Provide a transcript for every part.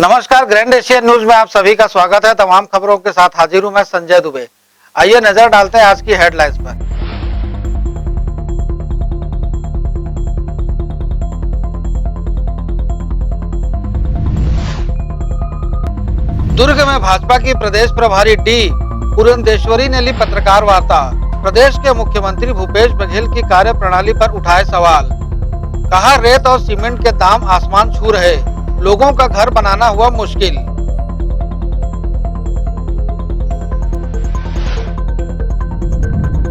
नमस्कार, grand Asian news में आप सभी का स्वागत है। तमाम खबरों के साथ हाजिर हूं मैं संजय दुबे। आइए नजर डालते हैं आज की हेडलाइंस पर। दुर्ग में भाजपा की प्रदेश प्रभारी डी पुरंदेश्वरी ने ली पत्रकार वार्ता। प्रदेश के मुख्यमंत्री भूपेश बघेल की कार्य प्रणाली पर उठाए सवाल। कहा, रेत और सीमेंट के दाम आसमान छू रहे, लोगों का घर बनाना हुआ मुश्किल।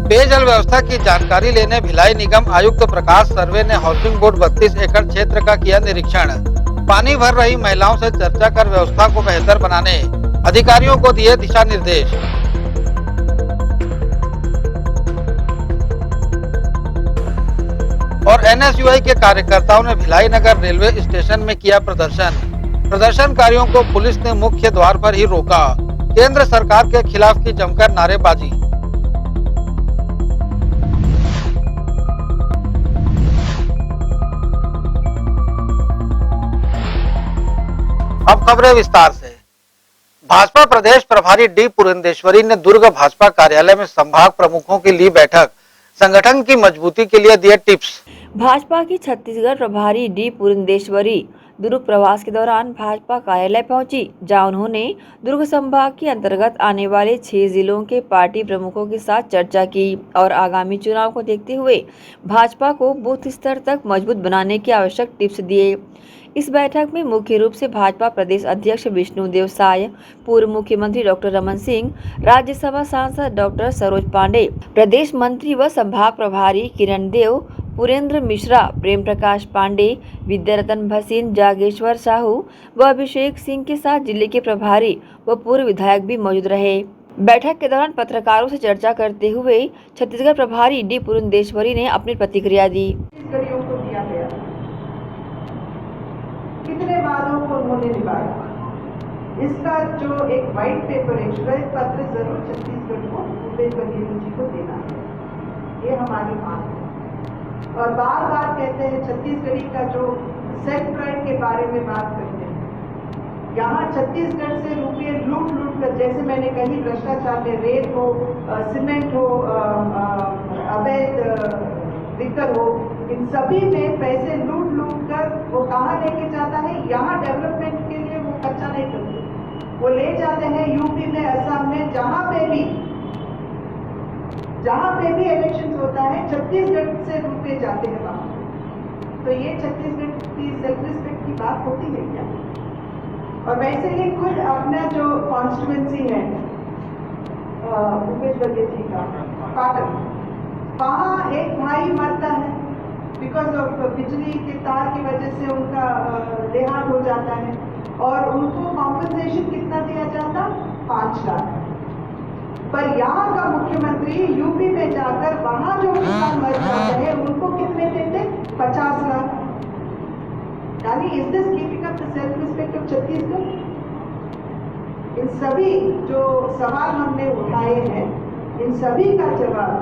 पेयजल व्यवस्था की जानकारी लेने भिलाई निगम आयुक्त प्रकाश सर्वे ने हाउसिंग बोर्ड 32 एकड़ क्षेत्र का किया निरीक्षण। पानी भर रही महिलाओं से चर्चा कर व्यवस्था को बेहतर बनाने अधिकारियों को दिए दिशा निर्देश। और एनएसयूआई के कार्यकर्ताओं ने भिलाई नगर रेलवे स्टेशन में किया प्रदर्शन। प्रदर्शनकारियों को पुलिस ने मुख्य द्वार पर ही रोका। केंद्र सरकार के खिलाफ की जमकर नारेबाजी। अब खबरें विस्तार से। भाजपा प्रदेश प्रभारी डी पुरंदेश्वरी ने दुर्ग भाजपा कार्यालय में संभाग प्रमुखों की ली बैठक। संगठन की मजबूती के लिए दिए टिप्स। भाजपा की छत्तीसगढ़ प्रभारी डी पुरंदेश्वरी दुर्ग प्रवास के दौरान भाजपा कार्यालय पहुंची, जहां उन्होंने दुर्ग संभाग के अंतर्गत आने वाले 6 जिलों के पार्टी प्रमुखों के साथ चर्चा की और आगामी चुनाव को देखते हुए भाजपा को बूथ स्तर तक मजबूत बनाने के आवश्यक टिप्स दिए। इस बैठक में मुख्य रूप से भाजपा प्रदेश अध्यक्ष विष्णुदेव साय, पूर्व मुख्यमंत्री डॉक्टर रमन सिंह, राज्यसभा सांसद डॉक्टर सरोज पांडे, प्रदेश मंत्री व संभाग प्रभारी किरण देव, पुरेंद्र मिश्रा, प्रेम प्रकाश पांडे, विद्यारतन भसीन, जागेश्वर साहू व अभिषेक सिंह के साथ जिले के प्रभारी व पूर्व विधायक भी मौजूद रहे। बैठक के दौरान पत्रकारों से चर्चा करते हुए छत्तीसगढ़ प्रभारी डी पुरंदेश्वरी ने अपनी प्रतिक्रिया दी। कितने वादों को उन्होंने निभाया, इसका जो एक व्हाइट पेपर, एक श्वेत पत्र जरूर छत्तीसगढ़ को भूपेश बघेल जी को देना है, ये हमारी मांग है। और बार बार कहते हैं छत्तीसगढ़ी का जो सेल्फ प्राइड के बारे में बात करते हैं। यहाँ छत्तीसगढ़ से रुपये लूट लूट कर, जैसे मैंने कही, भ्रष्टाचार में रेत हो, सीमेंट हो, अवैध लिकर हो, इन सभी में पैसे लूट लूट कर वो कहाँ लेके जाता है। यहाँ डेवलपमेंट के लिए वो कच्चा नहीं करते, वो ले जाते हैं यूपी में, असम में, जहाँ पे भी इलेक्शन होता है छत्तीसगढ़ से रुपये जाते हैं वहां। तो ये छत्तीसगढ़ की सेल्फ रिस्पेक्ट की बात होती है क्या? और वैसे ही खुद अपना जो कॉन्स्टिट्यूएंसी है भूपेश बघेल जी का पाटन, वहाँ एक भाई मरता है बिकॉज ऑफ बिजली के तार की वजह से उनका देहांत हो जाता है और उनको कॉम्पनसेशन कितना दिया जाता? 5 लाख। पर यहाँ का मुख्यमंत्री यूपी में जाकर वहां जो किसान मर जाते हैं उनको कितने देते? 50 लाख। यानी is this keeping up the self respect of Chhattisgarh? इन सभी जो सवाल हमने उठाए हैं, इन सभी का जवाब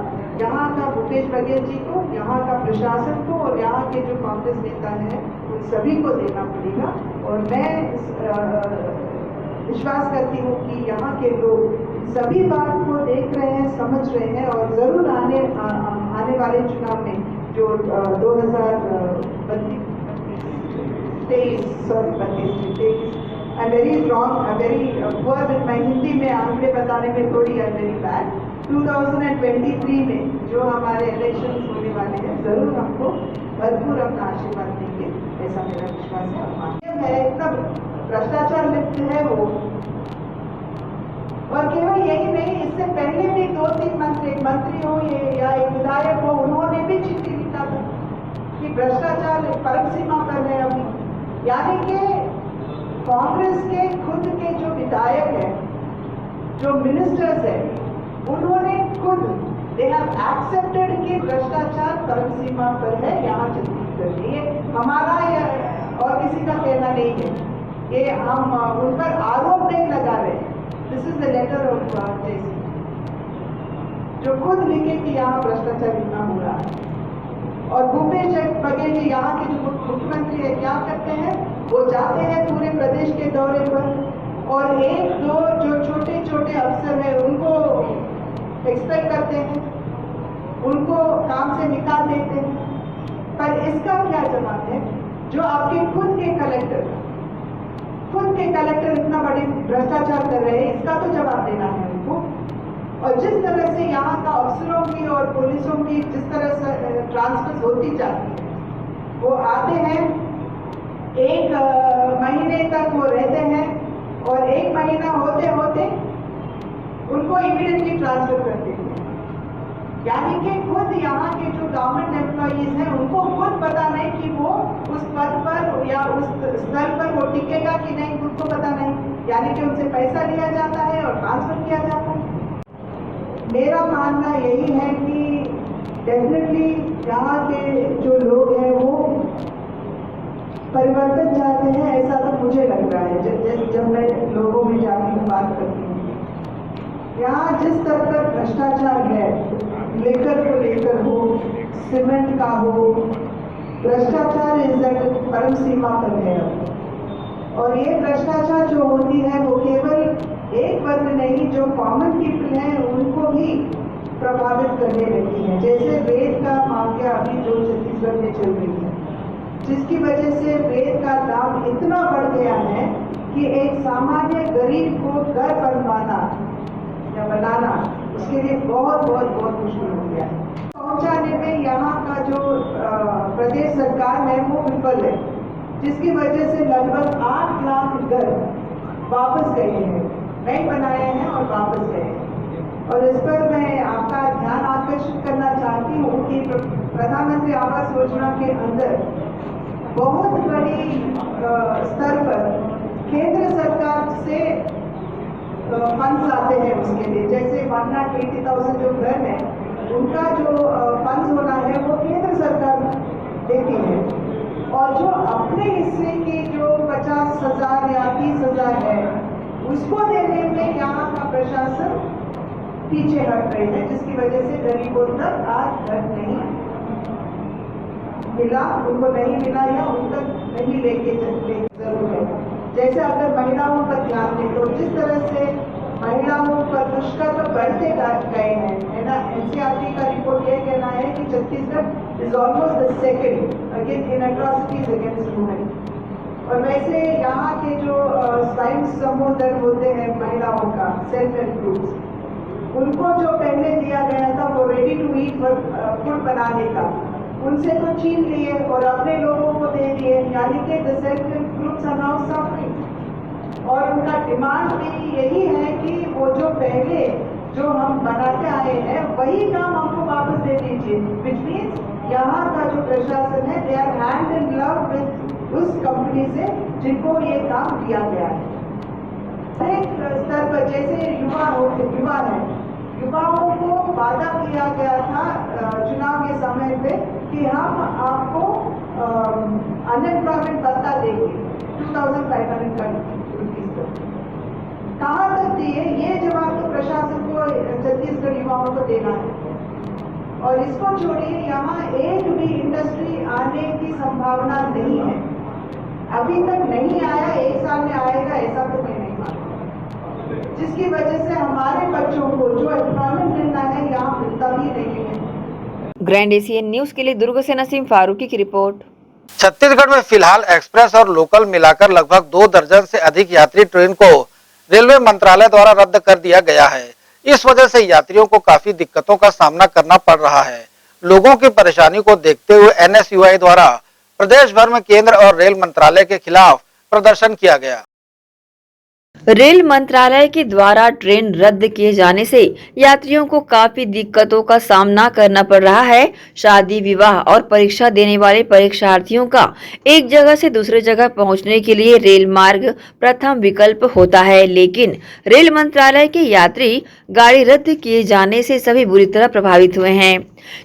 यहाँ का भूपेश बघेल जी को, यहाँ का प्रशासन को और यहाँ के जो कांग्रेस नेता हैं उन सभी को देना पड़ेगा। और मैं विश्वास करती हूँ कि यहाँ के लोग सभी बात को देख रहे हैं, समझ रहे हैं और जरूर आने वाले चुनाव में जो 2023 I very wrong, very poor with my Hindi में आंकड़े बताने में थोड़ी आई वेरी बैड। 2023 में जो हमारे इलेक्शन होने वाले हैं, जरूर हमको भरपूर अपना आशीर्वाद देंगे, ऐसा मेरा विश्वास है। एकदम भ्रष्टाचार लिप्त है वो। और केवल यही नहीं, इससे पहले भी 2-3 मंत्री हो या एक विधायक हो, उन्होंने भी चिट्ठी लिखा था कि भ्रष्टाचार परम सीमा पर है अभी। यानी कि कांग्रेस के खुद के जो विधायक है, जो मिनिस्टर्स है, उन्होंने खुद दे हैव एक्सेप्टेड कि भ्रष्टाचार परम सीमा पर है यहाँ छत्तीसगढ़ में। ये हमारा या और किसी का कहना नहीं है, ये हम उन पर आरोप नहीं लगा रहे। This is the letter of JC जो खुद लिखे कि यहाँ भ्रष्टाचार इतना हो रहा है। और भूपेश बघेल हैं कि यहाँ के जो मुख्यमंत्री है क्या करते हैं, वो जाते हैं पूरे प्रदेश के दौरे पर और एक दो जो छोटे छोटे अफसर हैं उनको एक्सपेक्ट करते हैं, उनको काम से निकाल देते हैं। पर इसका क्या जवाब है? जो आपके खुद के कलेक्टर इतना बड़े भ्रष्टाचार कर रहे हैं, इसका तो जवाब देना है उनको। और जिस तरह से यहाँ का अफसरों की और पुलिसों की जिस तरह से ट्रांसफर होती जाती है, वो आते हैं एक महीने तक वो रहते हैं और एक महीना होते होते उनको इमीडिएटली ट्रांसफर कर देते हैं। यानी कि खुद यहाँ के जो गवर्नमेंट एम्प्लॉइज हैं उनको खुद पता नहीं कि वो उस पद पर या उस स्तर पर वो टिकेगा कि नहीं, उनको पता नहीं। यानी कि उनसे पैसा लिया जाता है और ट्रांसफर किया जाता है। मेरा मानना यही है कि डेफिनेटली यहाँ के जो लोग हैं वो परिवर्तन चाहते हैं, ऐसा तो मुझे लग रहा है जब मैं लोगों में जाती हूँ, बात करती हूँ। यहाँ जिस स्तर पर भ्रष्टाचार है, लेकर को लेकर हो, सीमेंट का हो, भ्रष्टाचार इस परम सीमा पर है। और ये भ्रष्टाचार जो होती है वो केवल एक वर्ग नहीं, जो कॉमन पीपल हैं उनको भी प्रभावित करने लगी है। जैसे रेत का माफिया अभी जो छत्तीसगढ़ में चल रही है, जिसकी वजह से रेत का दाम इतना बढ़ गया है कि एक सामान्य गरीब को घर बनवाना या बनाना उसके लिए बहुत मुश्किल हो गया है। पहुंचाने में यहाँ का जो प्रदेश सरकार है वो विफल है, जिसकी वजह से लगभग 8 लाख घर वापस गए हैं, नहीं बनाए हैं और वापस गए हैं। और इस पर मैं आपका ध्यान आकर्षित करना चाहती हूँ कि प्रधानमंत्री आवास योजना के अंदर बहुत बड़ी स्तर पर केंद्र सरकार से फंड्स आते हैं उसके लिए। जैसे 1,80,000 जो घर है उनका जो फंड्स होना है वो केंद्र सरकार देती है, और जो अपने हिस्से की जो 50,000 या 30,000 है उसको देने में यहाँ का प्रशासन पीछे हट रहे हैं, जिसकी वजह से गरीबों तक आज घर नहीं मिला, उनको नहीं मिला या उन तक नहीं लेके जरूर है। जैसे अगर महिलाओं पर ध्यान दें तो जिस तरह से महिलाओं पर दुष्कर्म बढ़ते गए हैं, है ना। एनसीआरटी का रिपोर्ट ये कहना है कि Chhattisgarh is almost the second again in atrocities against women. और वैसे यहाँ के जो स्वयं समूह दल होते हैं महिलाओं का, सेल्फ हेल्प ग्रुप्स, उनको जो पहले दिया गया था वो रेडी टू ईट फूड बनाने का, उनसे तो छीन लिए और अपने लोगों को दे दिए। यानी कि the self help groups are now suffering. और उनका डिमांड भी यही है कि वो जो पहले जो हम बनाते आए हैं वही काम हमको वापस दे दीजिए। विच मीन्स यहाँ का जो प्रशासन है they are hand in glove with उस कंपनी से जिनको ये काम दिया गया है। एक स्तर पर जैसे युवा है, युवाओं को वादा किया गया था चुनाव के समय पे कि हम आपको अनएम्प्लॉयमेंट भत्ता देंगे 2,500 रुपीज पर। कहाँ तक दिए? ये जवाब तो प्रशासन को, छत्तीसगढ़ युवाओं को देना है। और इसको छोड़िए, यहाँ एक भी इंडस्ट्री आने की संभावना नहीं है, अभी तक नहीं आया। 1 साल में आएगा ऐसा तो मैं नहीं मानता, जिसकी वजह से हमारे बच्चों को जो एम्प्लॉयमेंट मिलना है यहाँ मिलता भी नहीं है। ग्रैंड एशियन न्यूज के लिए दुर्ग से नसीम फारूकी की रिपोर्ट। छत्तीसगढ़ में फिलहाल एक्सप्रेस और लोकल मिलाकर लगभग 2 दर्जन से अधिक यात्री ट्रेन को रेलवे मंत्रालय द्वारा रद्द कर दिया गया है। इस वजह से यात्रियों को काफी दिक्कतों का सामना करना पड़ रहा है। लोगों की परेशानी को देखते हुए NSUI द्वारा प्रदेश भर में केंद्र और रेल मंत्रालय के खिलाफ प्रदर्शन किया गया। रेल मंत्रालय के द्वारा ट्रेन रद्द किए जाने से यात्रियों को काफी दिक्कतों का सामना करना पड़ रहा है। शादी, विवाह और परीक्षा देने वाले परीक्षार्थियों का एक जगह से दूसरे जगह पहुंचने के लिए रेल मार्ग प्रथम विकल्प होता है, लेकिन रेल मंत्रालय के यात्री गाड़ी रद्द किए जाने से सभी बुरी तरह प्रभावित हुए हैं।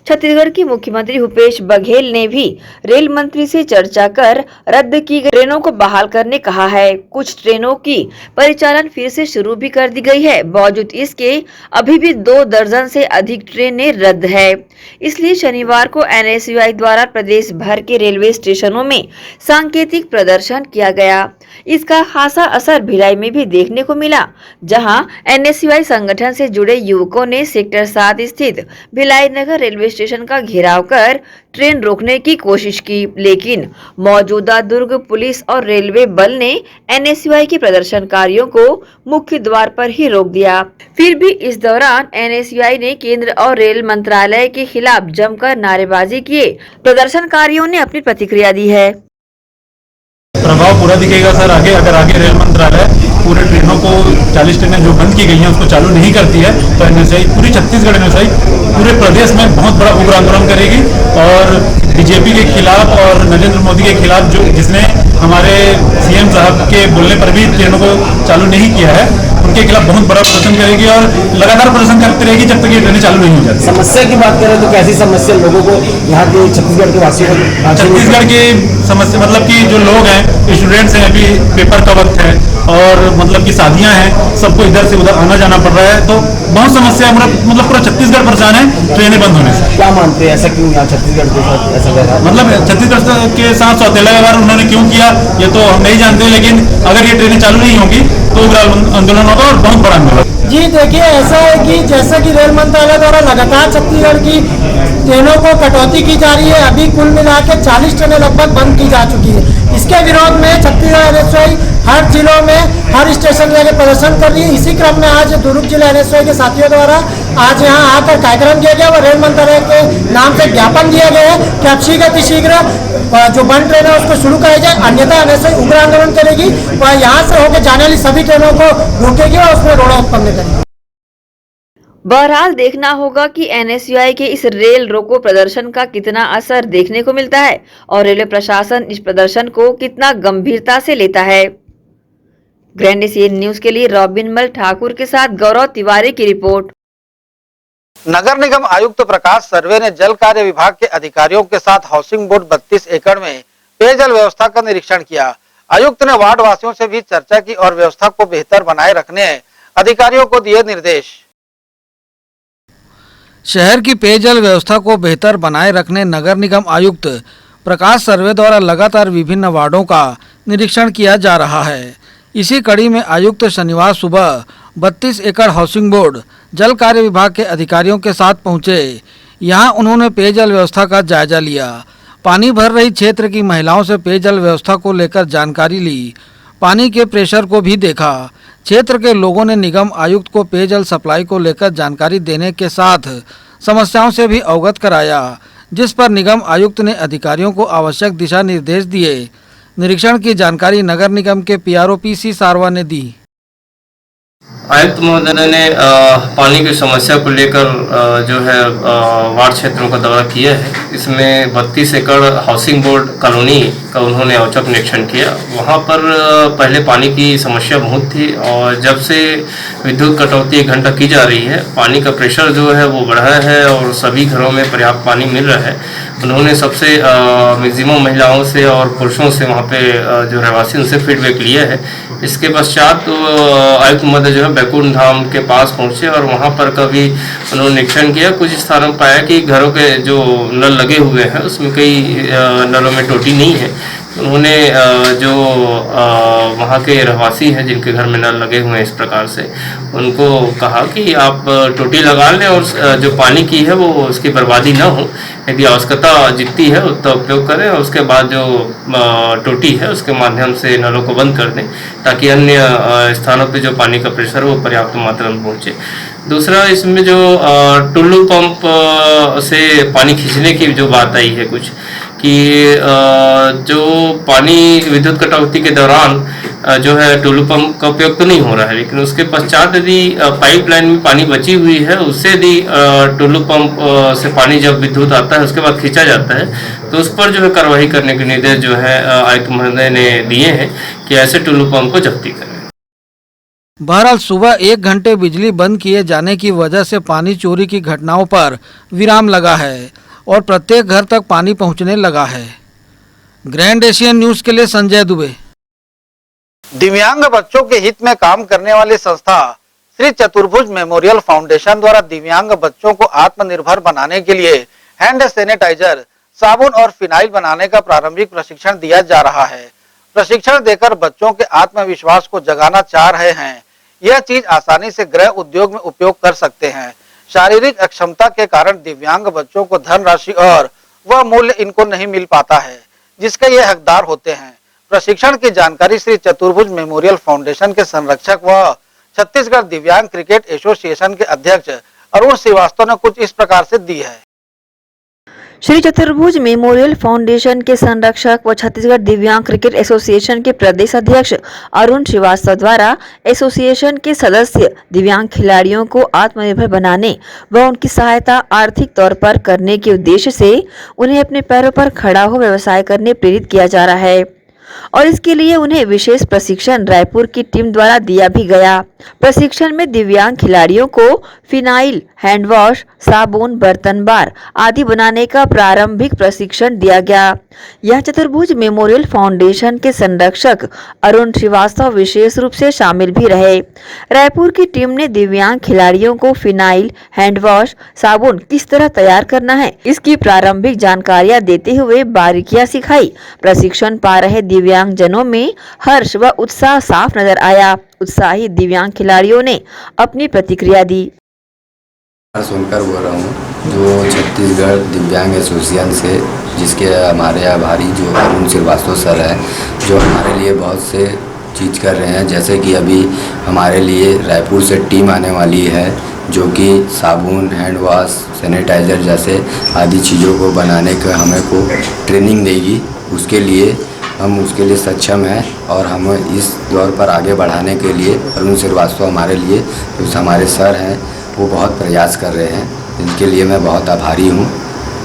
छत्तीसगढ़ के मुख्यमंत्री भूपेश बघेल ने भी रेल मंत्री से चर्चा कर रद्द की गई ट्रेनों को बहाल करने कहा है। कुछ ट्रेनों की परिचालन फिर से शुरू भी कर दी गई है। बावजूद इसके अभी भी 2 दर्जन से अधिक ट्रेनें रद्द है। इसलिए शनिवार को एनएसयूआई द्वारा प्रदेश भर के रेलवे स्टेशनों में सांकेतिक प्रदर्शन किया गया। इसका खासा असर भिलाई में भी देखने को मिला, जहां एनएसयूआई संगठन से जुड़े युवकों ने सेक्टर 7 स्थित भिलाई नगर रेलवे स्टेशन का घेराव कर ट्रेन रोकने की कोशिश की, लेकिन मौजूदा दुर्ग पुलिस और रेलवे बल ने एनएसयूआई के प्रदर्शनकारियों को मुख्य द्वार पर ही रोक दिया। फिर भी इस दौरान एनएसयूआई ने केंद्र और रेल मंत्रालय के खिलाफ जमकर नारेबाजी किए। प्रदर्शनकारियों ने अपनी प्रतिक्रिया दी है। प्रभाव पूरा दिखेगा सर। अगर आगे रेल मंत्रालय पूरे ट्रेनों को 40 ट्रेनें जो बंद की गई हैं उसको चालू नहीं करती है तो एनएसयूआई पूरी छत्तीसगढ़ एनएसयूआई पूरे प्रदेश में बहुत बड़ा उग्र आंदोलन करेगी और बीजेपी के खिलाफ और नरेंद्र मोदी के खिलाफ जिसने हमारे सीएम साहब के बोलने पर भी ट्रेनों को चालू नहीं किया है उनके खिलाफ बहुत बड़ा प्रदर्शन करेगी और लगातार प्रदर्शन करती रहेगी जब तक ये ट्रेनें चालू नहीं हो जाती। समस्या की बात करें तो कैसी समस्या लोगों को यहाँ के छत्तीसगढ़ के वासियों को? छत्तीसगढ़ की समस्या मतलब कि जो लोग हैं स्टूडेंट्स हैं, अभी पेपर का वक्त है और मतलब कि शादियां हैं, सबको इधर से उधर आना जाना पड़ रहा है तो बहुत समस्या मतलब पूरा छत्तीसगढ़ परेशान है ट्रेनें बंद होने से। क्या मानते हैं ऐसा क्यों यहाँ छत्तीसगढ़ के साथ ऐसा व्यवहार? मतलब छत्तीसगढ़ के साथ सौतेला व्यवहार उन्होंने क्यों किया ये तो हम नहीं जानते, लेकिन अगर ये ट्रेनें चालू नहीं होगी तो उग्र आंदोलन होगा और बहुत बड़ा आंदोलन। जी देखिए, ऐसा है कि जैसे कि रेल मंत्रालय द्वारा लगातार छत्तीसगढ़ की ट्रेनों को कटौती की जा रही है। अभी कुल मिला के 40 ट्रेनें लगभग बंद की जा चुकी है। इसके विरोध में छत्तीसगढ़ एनएसयूआई हर जिलों में हर स्टेशन में प्रदर्शन कर रही है। इसी क्रम में आज दुर्ग जिला एनएसयूआई के साथियों द्वारा आज यहाँ आकर कार्यक्रम किया गया और रेल मंत्रालय के नाम से ज्ञापन दिया गया है कि अब शीघ्र जो बंद ट्रेन है उसको शुरू कराई जाए, अन्यथा एनएसयूआई उग्र आंदोलन करेगी और यहाँ से होकर जाने वाली सभी ट्रेनों को रोकेगी और उसमें रोड़ा उत्पन्न करेगी। बहरहाल देखना होगा कि एनएसयूआई के इस रेल रोको प्रदर्शन का कितना असर देखने को मिलता है और रेलवे प्रशासन इस प्रदर्शन को कितना गंभीरता से लेता है। ग्रैंड एशियन न्यूज के लिए रॉबिनमल ठाकुर के साथ गौरव तिवारी की रिपोर्ट। नगर निगम आयुक्त प्रकाश सर्वे ने जल कार्य विभाग के अधिकारियों के साथ हाउसिंग बोर्ड 32 एकड़ में पेयजल व्यवस्था का निरीक्षण किया। आयुक्त ने वार्ड वासियों से भी चर्चा की और व्यवस्था को बेहतर बनाए रखने अधिकारियों को दिए निर्देश। शहर की पेयजल व्यवस्था को बेहतर बनाए रखने नगर निगम आयुक्त प्रकाश सर्वे द्वारा लगातार विभिन्न वार्डों का निरीक्षण किया जा रहा है। इसी कड़ी में आयुक्त शनिवार सुबह 32 एकड़ हाउसिंग बोर्ड जल कार्य विभाग के अधिकारियों के साथ पहुंचे। यहां उन्होंने पेयजल व्यवस्था का जायजा लिया। पानी भर रही क्षेत्र की महिलाओं से पेयजल व्यवस्था को लेकर जानकारी ली। पानी के प्रेशर को भी देखा। क्षेत्र के लोगों ने निगम आयुक्त को पेयजल सप्लाई को लेकर जानकारी देने के साथ समस्याओं से भी अवगत कराया, जिस पर निगम आयुक्त ने अधिकारियों को आवश्यक दिशा निर्देश दिए। निरीक्षण की जानकारी नगर निगम के पीआरओ पीसी सारवा ने दी। आयुक्त महोदय ने पानी की समस्या को लेकर जो है वार्ड क्षेत्रों का दौरा किया है। इसमें 32 एकड़ हाउसिंग बोर्ड कॉलोनी का उन्होंने औचक निरीक्षण किया। वहाँ पर पहले पानी की समस्या बहुत थी और जब से विद्युत कटौती 1 घंटा की जा रही है, पानी का प्रेशर जो है वो बढ़ा है और सभी घरों में पर्याप्त पानी मिल रहा है। उन्होंने सबसे मैक्सिमम महिलाओं से और पुरुषों से वहाँ पे जो रहवासी उनसे फीडबैक लिया है। इसके पश्चात आयुक्त महोदय जो है बैकुंठ धाम के पास पहुंचे और वहां पर कभी उन्होंने निरीक्षण किया। कुछ स्थानों पर पाया कि घरों के जो नल लगे हुए हैं उसमें कई नलों में टोटी नहीं है। उन्होंने जो वहाँ के रहवासी हैं जिनके घर में नल लगे हुए हैं इस प्रकार से, उनको कहा कि आप टोटी लगा लें और जो पानी की है वो उसकी बर्बादी ना हो। यदि आवश्यकता जितनी है उतना उपयोग करें और उसके बाद जो टोटी है उसके माध्यम से नलों को बंद कर दें ताकि अन्य स्थानों पे जो पानी का प्रेशर है वो पर्याप्त मात्रा में पहुँचे। दूसरा, इसमें जो टुल्लू पंप से पानी खींचने की जो बात आई है कुछ कि जो पानी विद्युत कटौती के दौरान जो है टुल्लू पंप का उपयोग तो नहीं हो रहा है, लेकिन उसके पश्चात यदि पाइपलाइन में पानी बची हुई है उससे यदि टुल्लू पंप से पानी जब विद्युत आता है उसके बाद खींचा जाता है तो उस पर जो है कार्रवाई करने के निर्देश जो है आयुक्त महोदय ने दिए हैं कि ऐसे टुल्लू पंप को जब्ती करें। बहरहाल सुबह 1 घंटे बिजली बंद किए जाने की वजह से पानी चोरी की घटनाओं पर विराम लगा है और प्रत्येक घर तक पानी पहुंचने लगा है। ग्रैंड एशियन न्यूज के लिए संजय दुबे। दिव्यांग बच्चों के हित में काम करने वाली संस्था श्री चतुर्भुज मेमोरियल फाउंडेशन द्वारा दिव्यांग बच्चों को आत्मनिर्भर बनाने के लिए हैंड सैनिटाइजर, साबुन और फिनाइल बनाने का प्रारंभिक प्रशिक्षण दिया जा रहा है। प्रशिक्षण देकर बच्चों के आत्मविश्वास को जगाना चाह रहे हैं। यह चीज आसानी से गृह उद्योग में उपयोग कर सकते हैं। शारीरिक अक्षमता के कारण दिव्यांग बच्चों को धनराशि और वह मूल्य इनको नहीं मिल पाता है जिसके ये हकदार होते हैं। प्रशिक्षण की जानकारी श्री चतुर्भुज मेमोरियल फाउंडेशन के संरक्षक व छत्तीसगढ़ दिव्यांग क्रिकेट एसोसिएशन के अध्यक्ष अरुण श्रीवास्तव ने कुछ इस प्रकार से दी है। श्री चतुर्भुज मेमोरियल फाउंडेशन के संरक्षक व छत्तीसगढ़ दिव्यांग क्रिकेट एसोसिएशन के प्रदेश अध्यक्ष अरुण श्रीवास्तव द्वारा एसोसिएशन के सदस्य दिव्यांग खिलाड़ियों को आत्मनिर्भर बनाने व उनकी सहायता आर्थिक तौर पर करने के उद्देश्य से उन्हें अपने पैरों पर खड़ा हो व्यवसाय करने प्रेरित किया जा रहा है और इसके लिए उन्हें विशेष प्रशिक्षण रायपुर की टीम द्वारा दिया भी गया। प्रशिक्षण में दिव्यांग खिलाड़ियों को फिनाइल, हैंड वॉश, साबुन, बर्तन बार आदि बनाने का प्रारंभिक प्रशिक्षण दिया गया। यह चतुर्भुज मेमोरियल फाउंडेशन के संरक्षक अरुण श्रीवास्तव विशेष रूप से शामिल भी रहे। रायपुर की टीम ने दिव्यांग खिलाड़ियों को फिनाइल, हैंड वॉश, साबुन किस तरह तैयार करना है इसकी प्रारंभिक जानकारियां देते हुए बारीकियां सिखाई। प्रशिक्षण पा रहे दिव्यांग जनों में हर्ष व उत्साह साफ नजर आया। उत्साहित दिव्यांग खिलाड़ियों ने अपनी प्रतिक्रिया दी। सुनकर बोल रहा हूँ जो छत्तीसगढ़ दिव्यांग एसोसिएशन से, जिसके हमारे आभारी जो अरुण श्रीवास्तव सर हैं, जो हमारे लिए बहुत से चीज़ कर रहे हैं। जैसे कि अभी हमारे लिए रायपुर से टीम आने वाली है जो कि साबुन, हैंड वॉश, सैनिटाइज़र जैसे आदि चीज़ों को बनाने का हमें को ट्रेनिंग देगी। उसके लिए हम उसके लिए सक्षम हैं और हम इस दौर पर आगे बढ़ाने के लिए अरुण श्रीवास्तव हमारे लिए जो हमारे सर हैं वो बहुत प्रयास कर रहे हैं। इनके लिए मैं बहुत आभारी हूँ।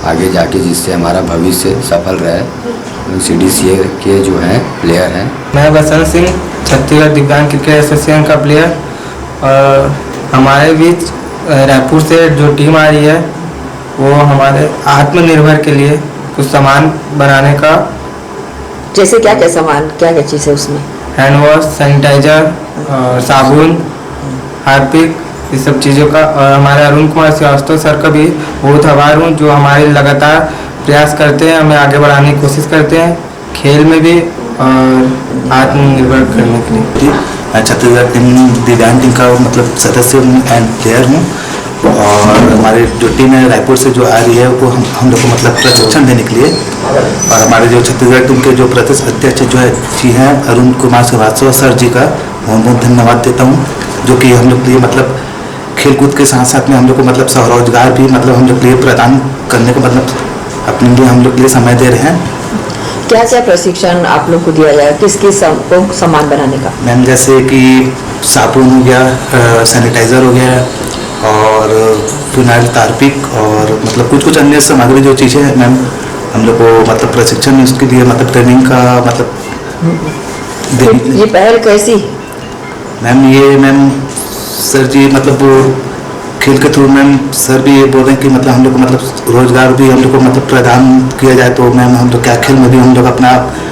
आगे जाके जिससे हमारा भविष्य सफल रहे। CDCA के जो हैं प्लेयर हैं। मैं बसंत सिंह, छत्तीसगढ़ दिव्यांग क्रिकेट एसोसिएशन का प्लेयर, और हमारे बीच रायपुर से जो टीम आ रही है वो हमारे आत्मनिर्भर के लिए कुछ सामान बनाने का। जैसे क्या क्या सामान, क्या क्या चीज़ है उसमें? हैंड वॉश, सैनिटाइजर, साबुन, हार्पिक, इस सब चीज़ों का। और हमारे अरुण कुमार श्रीवास्तव सर का भी बहुत आभार हूँ जो हमारे लगातार प्रयास करते हैं, हमें आगे बढ़ाने की कोशिश करते हैं खेल में भी और आत्मनिर्भर करने के लिए। छत्तीसगढ़ दिव्यांग टीम का मतलब सदस्य एंड प्लेयर हूँ और हमारे जो टीम है रायपुर से जो आ रही है वो हम लोग को मतलब प्रशिक्षण देने के लिए, और हमारे जो छत्तीसगढ़ टीम के जो प्रदेश अध्यक्ष जो है जी हैं अरुण कुमार श्रीवास्तव सर जी का बहुत बहुत धन्यवाद देता हूँ, जो कि हम लोग के लिए मतलब खेलकूद के साथ साथ में हम लोग को मतलब स्वरोजगार भी मतलब हम लोग के लिए प्रदान करने को मतलब अपने लिए हम लोग के लिए समय दे रहे हैं। क्या क्या प्रशिक्षण आप लोग को दिया जाए, किस किस सामान बनाने का? मैम जैसे कि साबुन हो गया, सैनिटाइज़र हो गया और फिनाइल, तारपिक और मतलब कुछ अन्य सामग्री जो चीज़ें हैं मैम हम लोग को मतलब प्रशिक्षण उसके लिए मतलब ट्रेनिंग का मतलब ये पहल कैसी? मैम ये मैम सर जी मतलब खेल के थ्रू मैम सर भी ये बोल रहे हैं कि मतलब हम लोग को मतलब रोजगार भी हम लोग को मतलब प्रदान किया जाए, तो मैम हम लोग क्या खेल में भी हम लोग अपना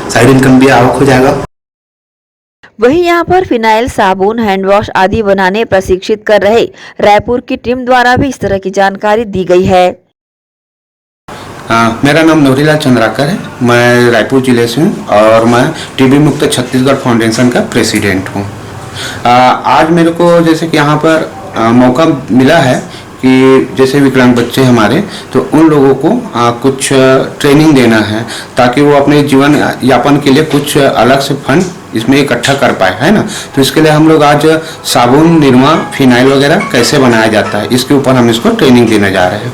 साइड इनकम भी आवक हो जाएगा। वहीं यहां पर फिनाइल, साबुन, हैंड वॉश आदि बनाने प्रशिक्षित कर रहे रायपुर की टीम द्वारा भी इस तरह की जानकारी दी गई है। मेरा नाम नूरीलाल चंद्राकर है, मैं रायपुर जिले से हूँ और मैं टीबी मुक्त छत्तीसगढ़ फाउंडेशन का प्रेसिडेंट हूँ। आज मेरे को जैसे कि यहाँ पर मौका मिला है कि जैसे विकलांग बच्चे हमारे, तो उन लोगों को कुछ ट्रेनिंग देना है ताकि वो अपने जीवन यापन के लिए कुछ अलग से फंड इसमें इकट्ठा कर पाए, है ना। तो इसके लिए हम लोग आज साबुन, निरमा, फिनाइल वगैरह कैसे बनाया जाता है इसके ऊपर हम इसको ट्रेनिंग देने जा रहे हैं।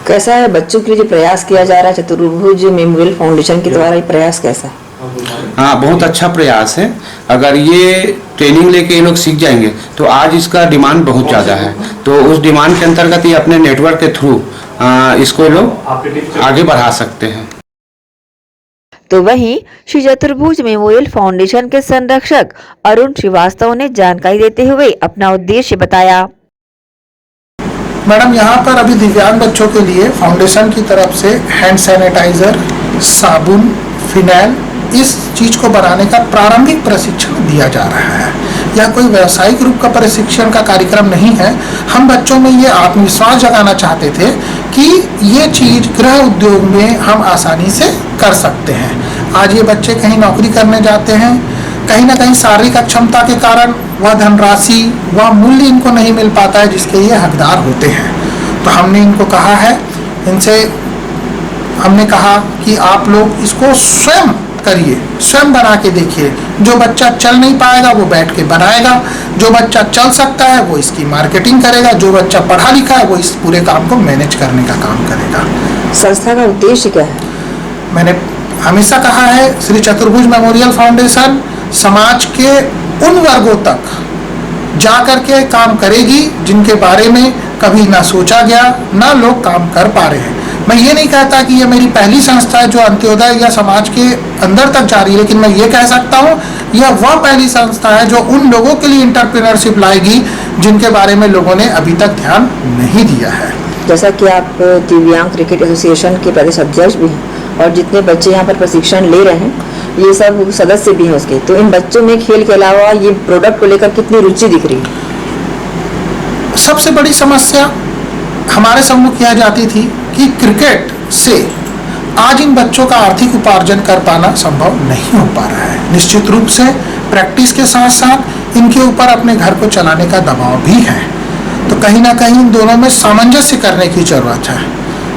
कैसा है बच्चों के लिए जो प्रयास किया जा रहा है चतुर्भुज मेमोरियल फाउंडेशन के द्वारा, ये प्रयास कैसा है? हाँ, बहुत अच्छा प्रयास है। अगर ये ट्रेनिंग लेके ये लोग सीख जाएंगे तो आज इसका डिमांड बहुत ज़्यादा है, तो उस डिमांड के अंतर्गत ये अपने नेटवर्क के थ्रू इसको लोग आगे बढ़ा सकते हैं। तो वहीं श्री चतुर्भुज मेमोरियल फाउंडेशन के संरक्षक अरुण श्रीवास्तव ने जानकारी देते हुए अपना उद्देश्य बताया। मैडम, यहाँ पर अभी दिव्यांग बच्चों के लिए फाउंडेशन की तरफ से हैंड सैनिटाइजर, साबुन, फिनाइल इस चीज को बनाने का प्रारंभिक प्रशिक्षण दिया जा रहा है। यह कोई व्यावसायिक रूप का प्रशिक्षण का कार्यक्रम नहीं है। हम बच्चों में ये आत्मविश्वास जगाना चाहते थे कि ये चीज गृह उद्योग में हम आसानी से कर सकते हैं। आज ये बच्चे कहीं नौकरी करने जाते हैं, कहीं ना कहीं शारीरिक अक्षमता के कारण वह धनराशि, वह मूल्य इनको नहीं मिल पाता है जिसके ये हकदार होते हैं। तो हमने इनको कहा है, हमने कहा कि आप लोग इसको स्वयं करिए, स्वयं बना के देखिए। जो बच्चा चल नहीं पाएगा वो बैठ के बनाएगा, जो बच्चा चल सकता है वो इसकी मार्केटिंग करेगा, जो बच्चा पढ़ा लिखा है वो इस पूरे काम को मैनेज करने का काम करेगा। संस्था का उद्देश्य क्या है? मैंने हमेशा कहा है, श्री चतुर्भुज मेमोरियल फाउंडेशन समाज के उन वर्गों तक जा कर के काम करेगी जिनके बारे में कभी ना सोचा गया, ना लोग काम कर पा रहे हैं। मैं ये नहीं कहता कि ये मेरी पहली संस्था है जो अंत्योदय या समाज के अंदर तक जा रही है, लेकिन मैं ये कह सकता हूँ यह वह पहली संस्था है जो उन लोगों के लिए इंटरप्रेन्योरशिप लाएगी जिनके बारे में लोगों ने अभी तक ध्यान नहीं दिया है। जैसा कि आप दिव्यांग क्रिकेट एसोसिएशन के प्रदेश अध्यक्ष भी हैं और जितने बच्चे यहाँ पर प्रशिक्षण ले रहे हैं ये सब सदस्य भी हैं उसके, तो इन बच्चों में खेल के अलावा ये प्रोडक्ट को लेकर कितनी रुचि दिख रही है? सबसे बड़ी समस्या हमारे सम्मुख यह जाती थी कि क्रिकेट से आज इन बच्चों का आर्थिक उपार्जन कर पाना संभव नहीं हो पा रहा है। निश्चित रूप से प्रैक्टिस के साथ साथ इनके ऊपर अपने घर को चलाने का दबाव भी है, तो कहीं ना कहीं इन दोनों में सामंजस्य करने की जरूरत है।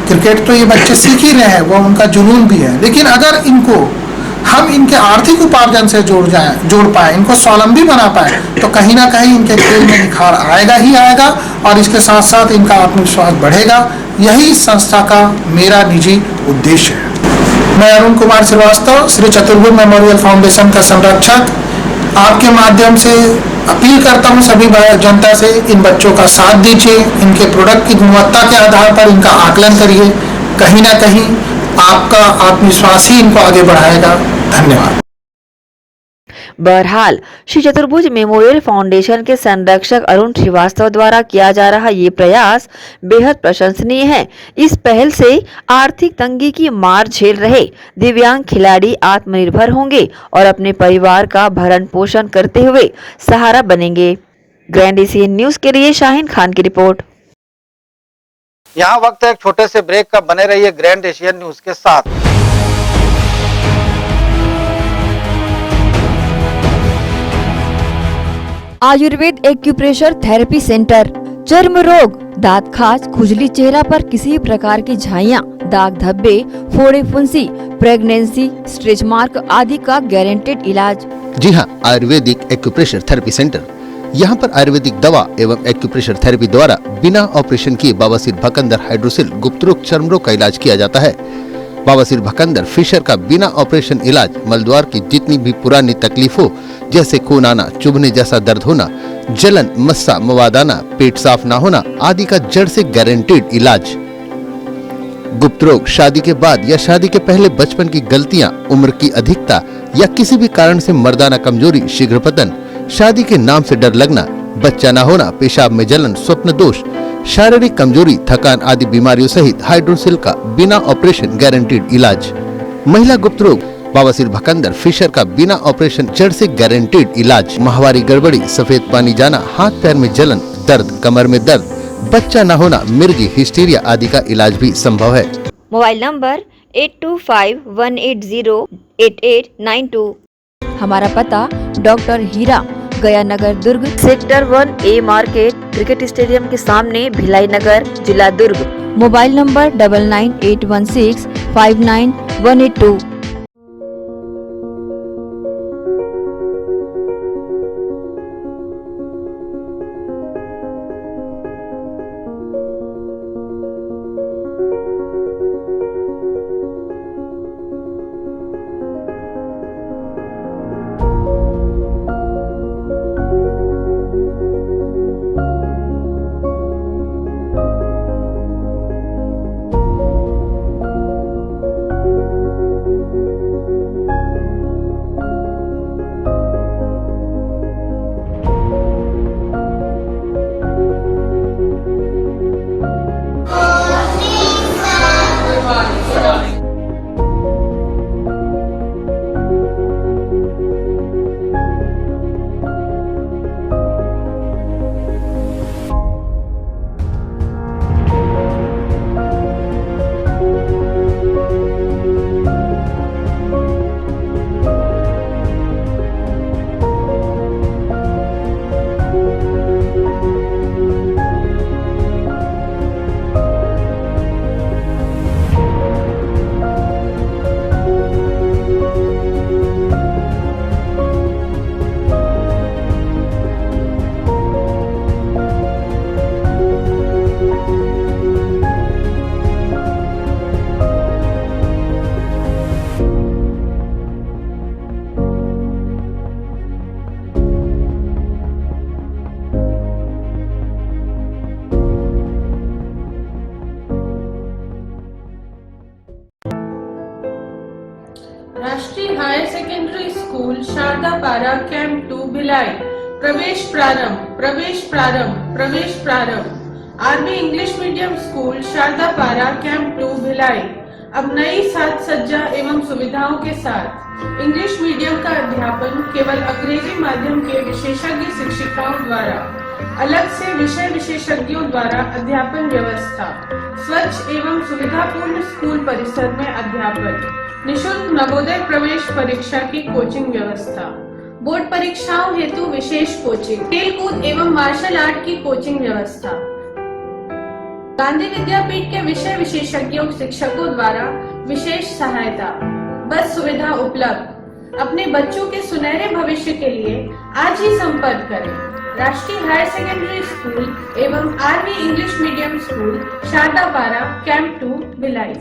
क्रिकेट तो ये बच्चे सीख ही रहे हैं, वो उनका जुनून भी है, लेकिन अगर इनको हम इनके आर्थिक उपार्जन से जोड़ पाए, इनको स्वावलंबी बना पाए, तो कहीं ना कहीं इनके खेल में निखार आएगा ही आएगा और इसके साथ साथ इनका आत्मविश्वास बढ़ेगा। यही इस संस्था का मेरा निजी उद्देश्य है। मैं अरुण कुमार श्रीवास्तव, श्री चतुर्भुज मेमोरियल फाउंडेशन का संरक्षक, आपके माध्यम से अपील करता हूँ सभी जनता से, इन बच्चों का साथ दीजिए, इनके प्रोडक्ट की गुणवत्ता के आधार पर इनका आकलन करिए। कहीं ना कहीं आपका आत्मविश्वास ही इनको आगे बढ़ाएगा। धन्यवाद। बहरहाल श्री चतुर्भुज मेमोरियल फाउंडेशन के संरक्षक अरुण श्रीवास्तव द्वारा किया जा रहा ये प्रयास बेहद प्रशंसनीय है। इस पहल से आर्थिक तंगी की मार झेल रहे दिव्यांग खिलाड़ी आत्मनिर्भर होंगे और अपने परिवार का भरण पोषण करते हुए सहारा बनेंगे। ग्रैंड एशियन न्यूज के लिए शाहीन खान की रिपोर्ट। यहाँ वक्त है एक छोटे से ब्रेक का, बने रहिए ग्रैंड एशियन न्यूज के साथ। आयुर्वेद एक्यूप्रेशर थेरेपी सेंटर, चर्म रोग, दांत खाज, खुजली, चेहरा पर किसी भी प्रकार की झाइयाँ, दाग धब्बे, फोड़े फुंसी, प्रेगनेंसी, स्ट्रेच मार्क आदि का गारंटेड इलाज। जी हाँ, आयुर्वेदिक एक्यूप्रेशर थेरेपी सेंटर। यहाँ पर आयुर्वेदिक दवा एवं एक्यूप्रेशर थेरेपी द्वारा बिना ऑपरेशन किए बवासीर, भकंदर, हाइड्रोसिल, गुप्त रोग, चर्म रोग का इलाज किया जाता है। बवासीर, भकंदर, फिशर का बिना ऑपरेशन इलाज, मलद्वार की जितनी भी पुरानी तकलीफ हो जैसे खून आना, चुभने जैसा दर्द होना, जलन, मस्सा, मवाद आना, पेट साफ ना होना आदि का जड़ से गारंटेड इलाज। गुप्त रोग, शादी के बाद या शादी के पहले बचपन की गलतियां, उम्र की अधिकता या किसी भी कारण से मर्दाना कमजोरी, शीघ्र पतन, शादी के नाम से डर लगना, बच्चा न होना, पेशाब में जलन, स्वप्न दोष, शारीरिक कमजोरी, थकान आदि बीमारियों सहित हाइड्रोसिल का बिना ऑपरेशन गारंटीड इलाज। महिला गुप्त रोग, बवासीर, भकंदर, फिशर का बिना ऑपरेशन जड़ से गारंटीड इलाज। माहवारी गड़बड़ी, सफेद पानी जाना, हाथ पैर में जलन, दर्द, कमर में दर्द, बच्चा न होना, मिर्गी, हिस्टीरिया आदि का इलाज भी संभव है। Mobile number 8251808892। हमारा पता doctor Hira, Gaya Nagar, Durg, sector 1A market, cricket stadium के सामने, भिलाई नगर, जिला दुर्ग। Mobile number 9981659182। Rashtriya higher secondary school Shardapara camp 2 Bhilai. प्रवेश प्रारंभ, प्रवेश प्रारंभ, प्रवेश प्रारंभ। RB English medium school Shardapara camp 2 Bhilai अब नई साज सज्जा एवं सुविधाओं के साथ इंग्लिश मीडियम का अध्यापन केवल अंग्रेजी माध्यम के विशेषज्ञ शिक्षिकाओं द्वारा, अलग से विषय विशेषज्ञों द्वारा अध्यापन व्यवस्था, स्वच्छ एवं सुविधापूर्ण स्कूल परिसर में अध्यापन, निशुल्क नवोदय प्रवेश परीक्षा की कोचिंग व्यवस्था, बोर्ड परीक्षाओं हेतु विशेष कोचिंग, खेलकूद एवं मार्शल आर्ट की कोचिंग व्यवस्था, गांधी विद्यापीठ के विषय विशेषज्ञों शिक्षकों द्वारा विशेष सहायता, बस सुविधा उपलब्ध। अपने बच्चों के सुनहरे भविष्य के लिए आज ही संपर्क करें राष्ट्रीय हायर सेकेंडरी स्कूल एवं RV English medium school Shardapara camp 2 Bhilai.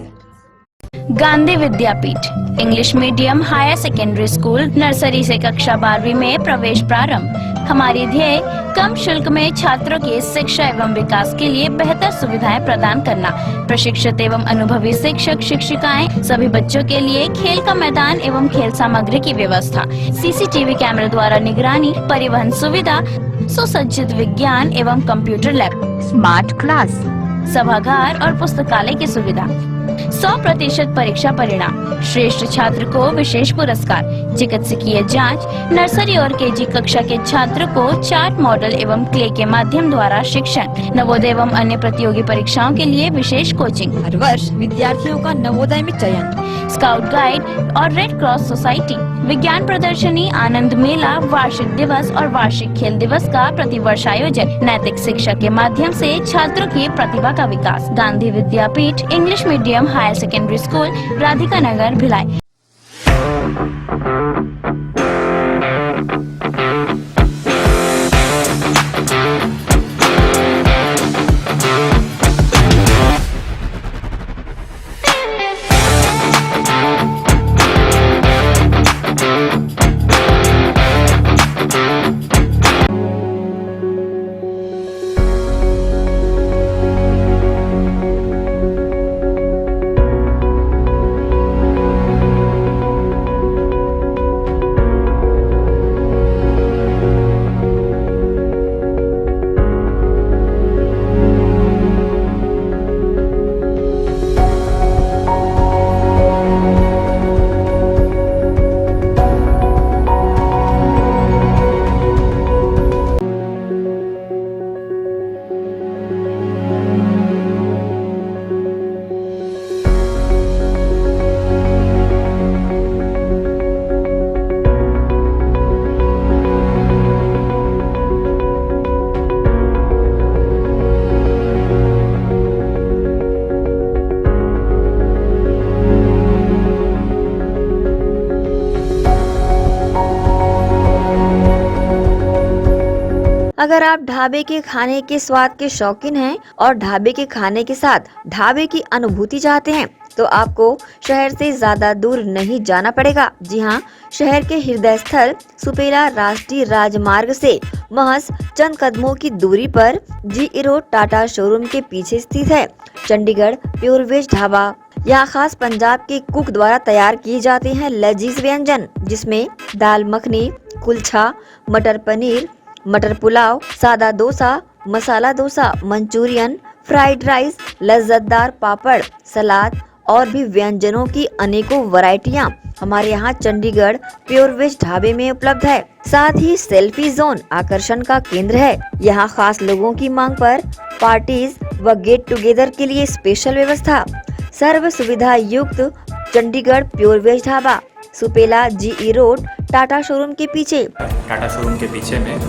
Gandhi Vidyapeeth English medium higher secondary school nursery से कक्षा 12वीं में प्रवेश प्रारंभ। हमारी ध्येय कम शुल्क में छात्रों की शिक्षा एवं विकास के लिए बेहतर सुविधाएं प्रदान करना। प्रशिक्षित एवं अनुभवी शिक्षक शिक्षिकाएं, सभी बच्चों के लिए खेल का मैदान एवं खेल सामग्री की व्यवस्था, सीसीटीवी कैमरे द्वारा निगरानी, परिवहन सुविधा, सुसज्जित विज्ञान एवं कंप्यूटर लैब, स्मार्ट क्लास, सभागार और पुस्तकालय की सुविधा, 100% परीक्षा परिणाम, श्रेष्ठ छात्र को विशेष पुरस्कार, चिकित्सकीय जांच, नर्सरी और केजी कक्षा के छात्र को चार्ट मॉडल एवं क्ले के माध्यम द्वारा शिक्षण, नवोदय एवं अन्य प्रतियोगी परीक्षाओं के लिए विशेष कोचिंग, हर वर्ष विद्यार्थियों का नवोदय में चयन, स्काउट गाइड और रेड क्रॉस सोसाइटी, विज्ञान प्रदर्शनी, आनंद मेला, वार्षिक दिवस और वार्षिक खेल दिवस का प्रतिवर्ष आयोजन, नैतिक शिक्षा के माध्यम से छात्रों की प्रतिभा का विकास। Gandhi Vidyapeeth English medium higher secondary school Radhika Nagar Bhilai. अगर आप ढाबे के खाने के स्वाद के शौकीन हैं और ढाबे के खाने के साथ ढाबे की अनुभूति चाहते हैं तो आपको शहर से ज्यादा दूर नहीं जाना पड़ेगा। जी हाँ, शहर के हृदय स्थल सुपेला राष्ट्रीय राजमार्ग से महज चंद कदमों की दूरी पर जी रोड टाटा शोरूम के पीछे स्थित है चंडीगढ़ प्योर वेज ढाबा। यहाँ खास पंजाब के कुक द्वारा तैयार किए जाते हैं लजीज व्यंजन, जिसमें दाल मखनी, कुलचा, मटर पनीर, मटर पुलाव, सादा dosa, masala dosa, Manchurian, fried rice, लज्जतदार पापड़, सलाद और भी व्यंजनों की अनेकों वैरायटियां हमारे यहाँ चंडीगढ़ प्योर वेज ढाबे में उपलब्ध है। साथ ही सेल्फी जोन आकर्षण का केंद्र है। यहाँ खास लोगों की मांग पर पार्टीज व गेट टुगेदर के लिए स्पेशल व्यवस्था। सर्व सुविधा युक्त चंडीगढ़ प्योर वेज ढाबा, सुपेला जी रोड टाटा शोरूम के पीछे। टाटा शोरूम के पीछे में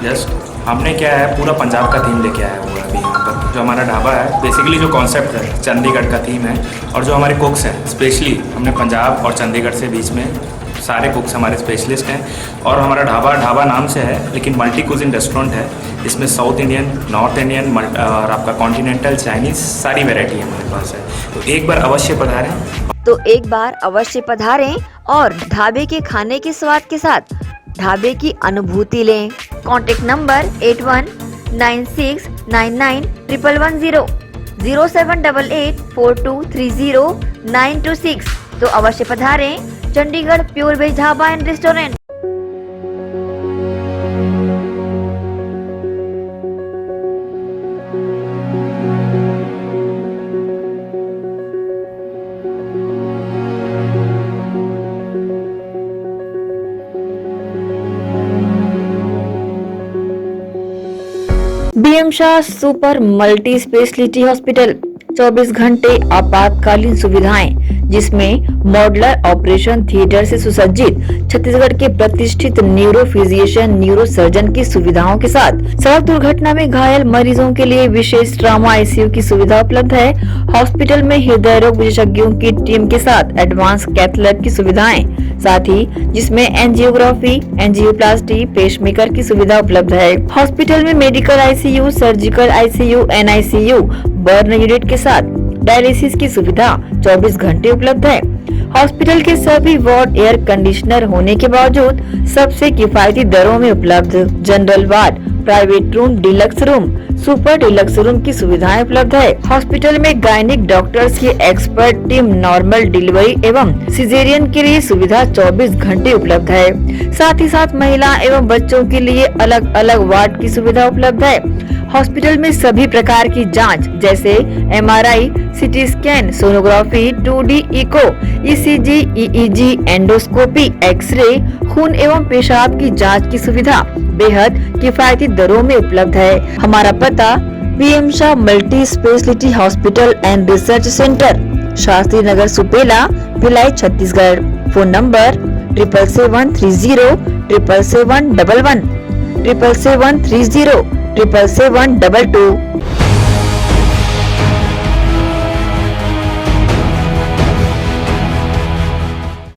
जस्ट हमने क्या है पूरा पंजाब का थीम लेके आया हुआ है अभी यहाँ पर। जो हमारा ढाबा है बेसिकली जो कॉन्सेप्ट है चंडीगढ़ का थीम है, और जो हमारे कुक्स हैं स्पेशली हमने पंजाब और चंडीगढ़ से बीच में सारे कुक्स हमारे स्पेशलिस्ट हैं। और हमारा ढाबा नाम से है लेकिन मल्टी कुजिन रेस्टोरेंट है। इसमें साउथ इंडियन, नॉर्थ इंडियन और आपका कॉन्टिनेंटल, चाइनीज़ सारी वेराइटी हमारे पास है। तो एक बार अवश्य पधारें और ढाबे के खाने के स्वाद के साथ ढाबे की अनुभूति लें। Contact number 8196991110, 07884230 926। तो अवश्य पधारें Chandigarh pure veg dhaba and restaurant. BM Shah super multi speciality hospital 24 घंटे आपातकालीन सुविधाएं, जिसमें मॉडुलर ऑपरेशन थिएटर से सुसज्जित छत्तीसगढ़ के प्रतिष्ठित न्यूरो फिजिशियन न्यूरो सर्जन की सुविधाओं के साथ सड़क दुर्घटना में घायल मरीजों के लिए विशेष ट्रॉमा आईसीयू की सुविधा उपलब्ध है। हॉस्पिटल में हृदय रोग विशेषज्ञों की टीम के साथ एडवांस कैथ लैब की सुविधाएं, साथ ही जिसमें एंजियोग्राफी, एंजियोप्लास्टी, पेसमेकर की सुविधा उपलब्ध है। हॉस्पिटल में medical ICU, surgical ICU, NICU, burn unit के साथ डायलिसिस की सुविधा 24 घंटे उपलब्ध है। हॉस्पिटल के सभी वार्ड एयर कंडीशनर होने के बावजूद सबसे किफायती दरों में उपलब्ध। General ward, private room, deluxe room, super deluxe room की सुविधाएं उपलब्ध है। हॉस्पिटल में गायनिक डॉक्टर्स की एक्सपर्ट टीम नॉर्मल डिलीवरी एवं सिजेरियन के लिए सुविधा 24 घंटे उपलब्ध है। साथ ही साथ महिला एवं बच्चों के लिए अलग अलग वार्ड की सुविधा उपलब्ध है। हॉस्पिटल में सभी प्रकार की जांच जैसे MRI, CT scan, sonography, 2D echo, ECG, EEG, endoscopy, x-ray, खून एवं पेशाब की जांच की सुविधा बेहद किफायती दरों में उपलब्ध है। हमारा पता BM Shah multi speciality hospital and research centre, Shastri Nagar, Supela, Bhilai, Chhattisgarh. Phone number 77730 77711 77730 77722।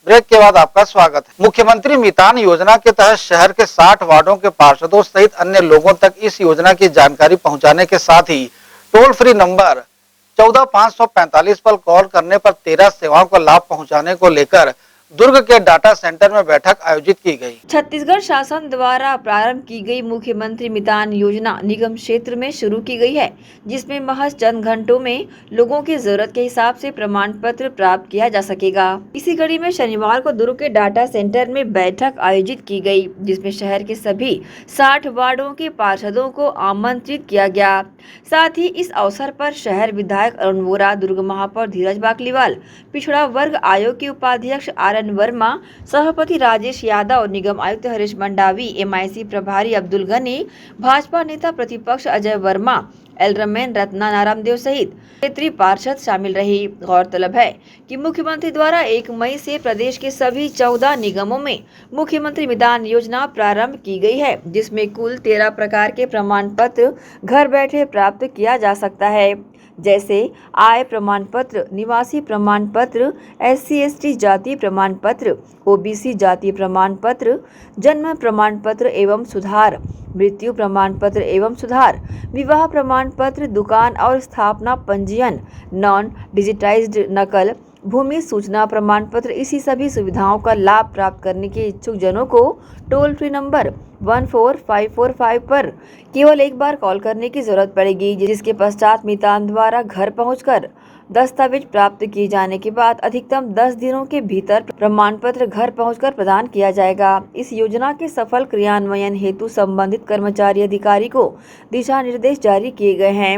Break के बाद आपका स्वागत है। मुख्यमंत्री मितान योजना के तहत शहर के 60 वार्डों के पार्षदों सहित अन्य लोगों तक इस योजना की जानकारी पहुंचाने के साथ ही टोल फ्री नंबर 14545 पर कॉल करने पर 13 सेवाओं का लाभ पहुंचाने को लेकर दुर्ग के डाटा सेंटर में बैठक आयोजित की गई। छत्तीसगढ़ शासन द्वारा प्रारंभ की गई मुख्यमंत्री मितान योजना निगम क्षेत्र में शुरू की गई है, जिसमें महज चंद घंटों में लोगों की जरूरत के हिसाब से प्रमाण पत्र प्राप्त किया जा सकेगा। इसी कड़ी में शनिवार को दुर्ग के डाटा सेंटर में बैठक आयोजित की गई, जिसमें शहर के सभी 60 वार्डों के पार्षदों को आमंत्रित किया गया। साथ ही इस अवसर पर शहर विधायक अरुण वोरा, दुर्ग महापौर धीरज बाकलीवाल, पिछड़ा वर्ग आयोग के उपाध्यक्ष RN वर्मा, सभापति राजेश यादव, निगम आयुक्त हरीश मंडावी, MIC प्रभारी अब्दुल गनी, भाजपा नेता प्रतिपक्ष अजय वर्मा, एलरमैन, रत्ना नारामदेव सहित क्षेत्रीय पार्षद शामिल रही। गौरतलब है कि मुख्यमंत्री द्वारा 1 मई से प्रदेश के सभी 14 निगमों में मुख्यमंत्री मितान योजना प्रारंभ की गई है, जिसमें कुल 13 प्रकार के प्रमाण पत्र घर बैठे प्राप्त किया जा सकता है, जैसे आय प्रमाण पत्र, निवासी प्रमाण पत्र, SC/ST जाति प्रमाण पत्र, OBC जाति प्रमाण पत्र, जन्म प्रमाण पत्र एवं सुधार, मृत्यु प्रमाण पत्र एवं सुधार, विवाह प्रमाण पत्र, दुकान और स्थापना पंजीयन, नॉन डिजिटाइज्ड नकल, भूमि सूचना प्रमाण पत्र। इसी सभी सुविधाओं का लाभ प्राप्त करने के इच्छुक जनों को टोल फ्री नंबर 14545 पर केवल एक बार कॉल करने की जरूरत पड़ेगी, जिसके पश्चात मितान द्वारा घर पहुंचकर दस्तावेज प्राप्त किए जाने के बाद अधिकतम 10 दिनों के भीतर प्रमाण पत्र घर पहुंचकर प्रदान किया जाएगा। इस योजना के सफल क्रियान्वयन हेतु संबंधित कर्मचारी अधिकारी को दिशा निर्देश जारी किए गए हैं।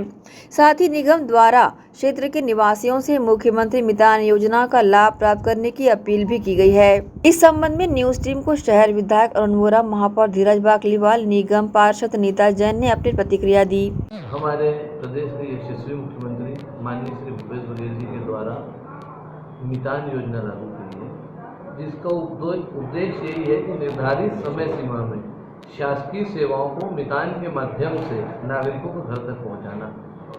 साथ ही निगम द्वारा क्षेत्र के निवासियों से मुख्यमंत्री मितान योजना का लाभ प्राप्त करने की अपील भी की गई है। इस संबंध में न्यूज टीम को शहर विधायक अरुण वोरा, महापौर धीरज बाकलीवाल, निगम पार्षद नीता जैन ने अपनी प्रतिक्रिया दी। हमारे प्रदेश के यशस्वी मुख्यमंत्री माननीय श्री भूपेश बघेल जी के द्वारा मितान योजना लागू की है, जिसका उद्देश्य यही है कि निर्धारित समय सीमा में शासकीय सेवाओं को मितान के माध्यम से नागरिकों को घर तक पहुंचाना।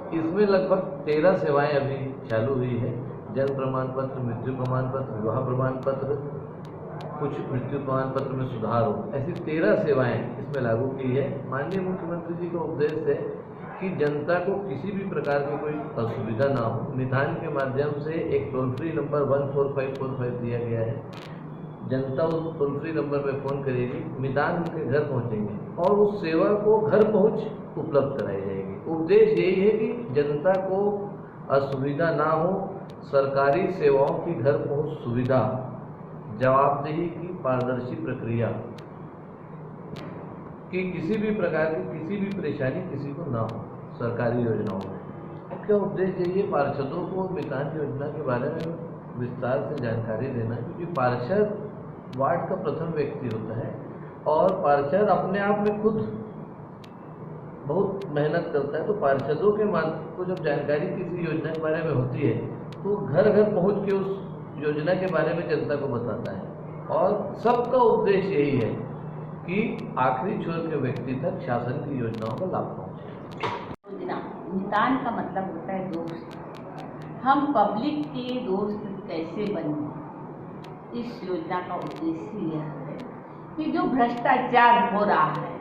इसमें लगभग 13 सेवाएं अभी चालू हुई है। जन्म प्रमाण पत्र, मृत्यु प्रमाण पत्र, विवाह प्रमाण पत्र, कुछ मृत्यु प्रमाण पत्र में सुधार हो, ऐसी 13 सेवाएं इसमें लागू की है। माननीय मुख्यमंत्री जी का उद्देश्य है कि जनता को किसी भी प्रकार की कोई असुविधा ना हो। मितान के माध्यम से एक टोल फ्री नंबर 14545 दिया गया है। जनता उस टोल फ्री नंबर पर फ़ोन करेगी, मितान उनके घर पहुंचेंगे और उस सेवा को घर पहुंच उपलब्ध कराई जाएगी। उद्देश्य यही है कि जनता को असुविधा ना हो, सरकारी सेवाओं की घर पहुंच सुविधा जवाबदेही की पारदर्शी प्रक्रिया कि किसी भी प्रकार की किसी भी परेशानी किसी को ना हो सरकारी योजनाओं में। मुख्य उद्देश्य यही है पार्षदों को मितान योजना के बारे में विस्तार से जानकारी देना, क्योंकि पार्षद वार्ड का प्रथम व्यक्ति होता है और पार्षद अपने आप में खुद बहुत मेहनत करता है। तो पार्षदों के को जब जानकारी किसी योजना के बारे में होती है तो घर घर पहुंच के उस योजना के बारे में जनता को बताता है और सबका उद्देश्य यही है कि आखिरी छोर के व्यक्ति तक शासन की योजनाओं का लाभ पहुंचे। मितान का मतलब होता है दोस्त। हम पब्लिक के दोस्त कैसे बने, इस योजना का उद्देश्य यह है कि जो भ्रष्टाचार हो रहा है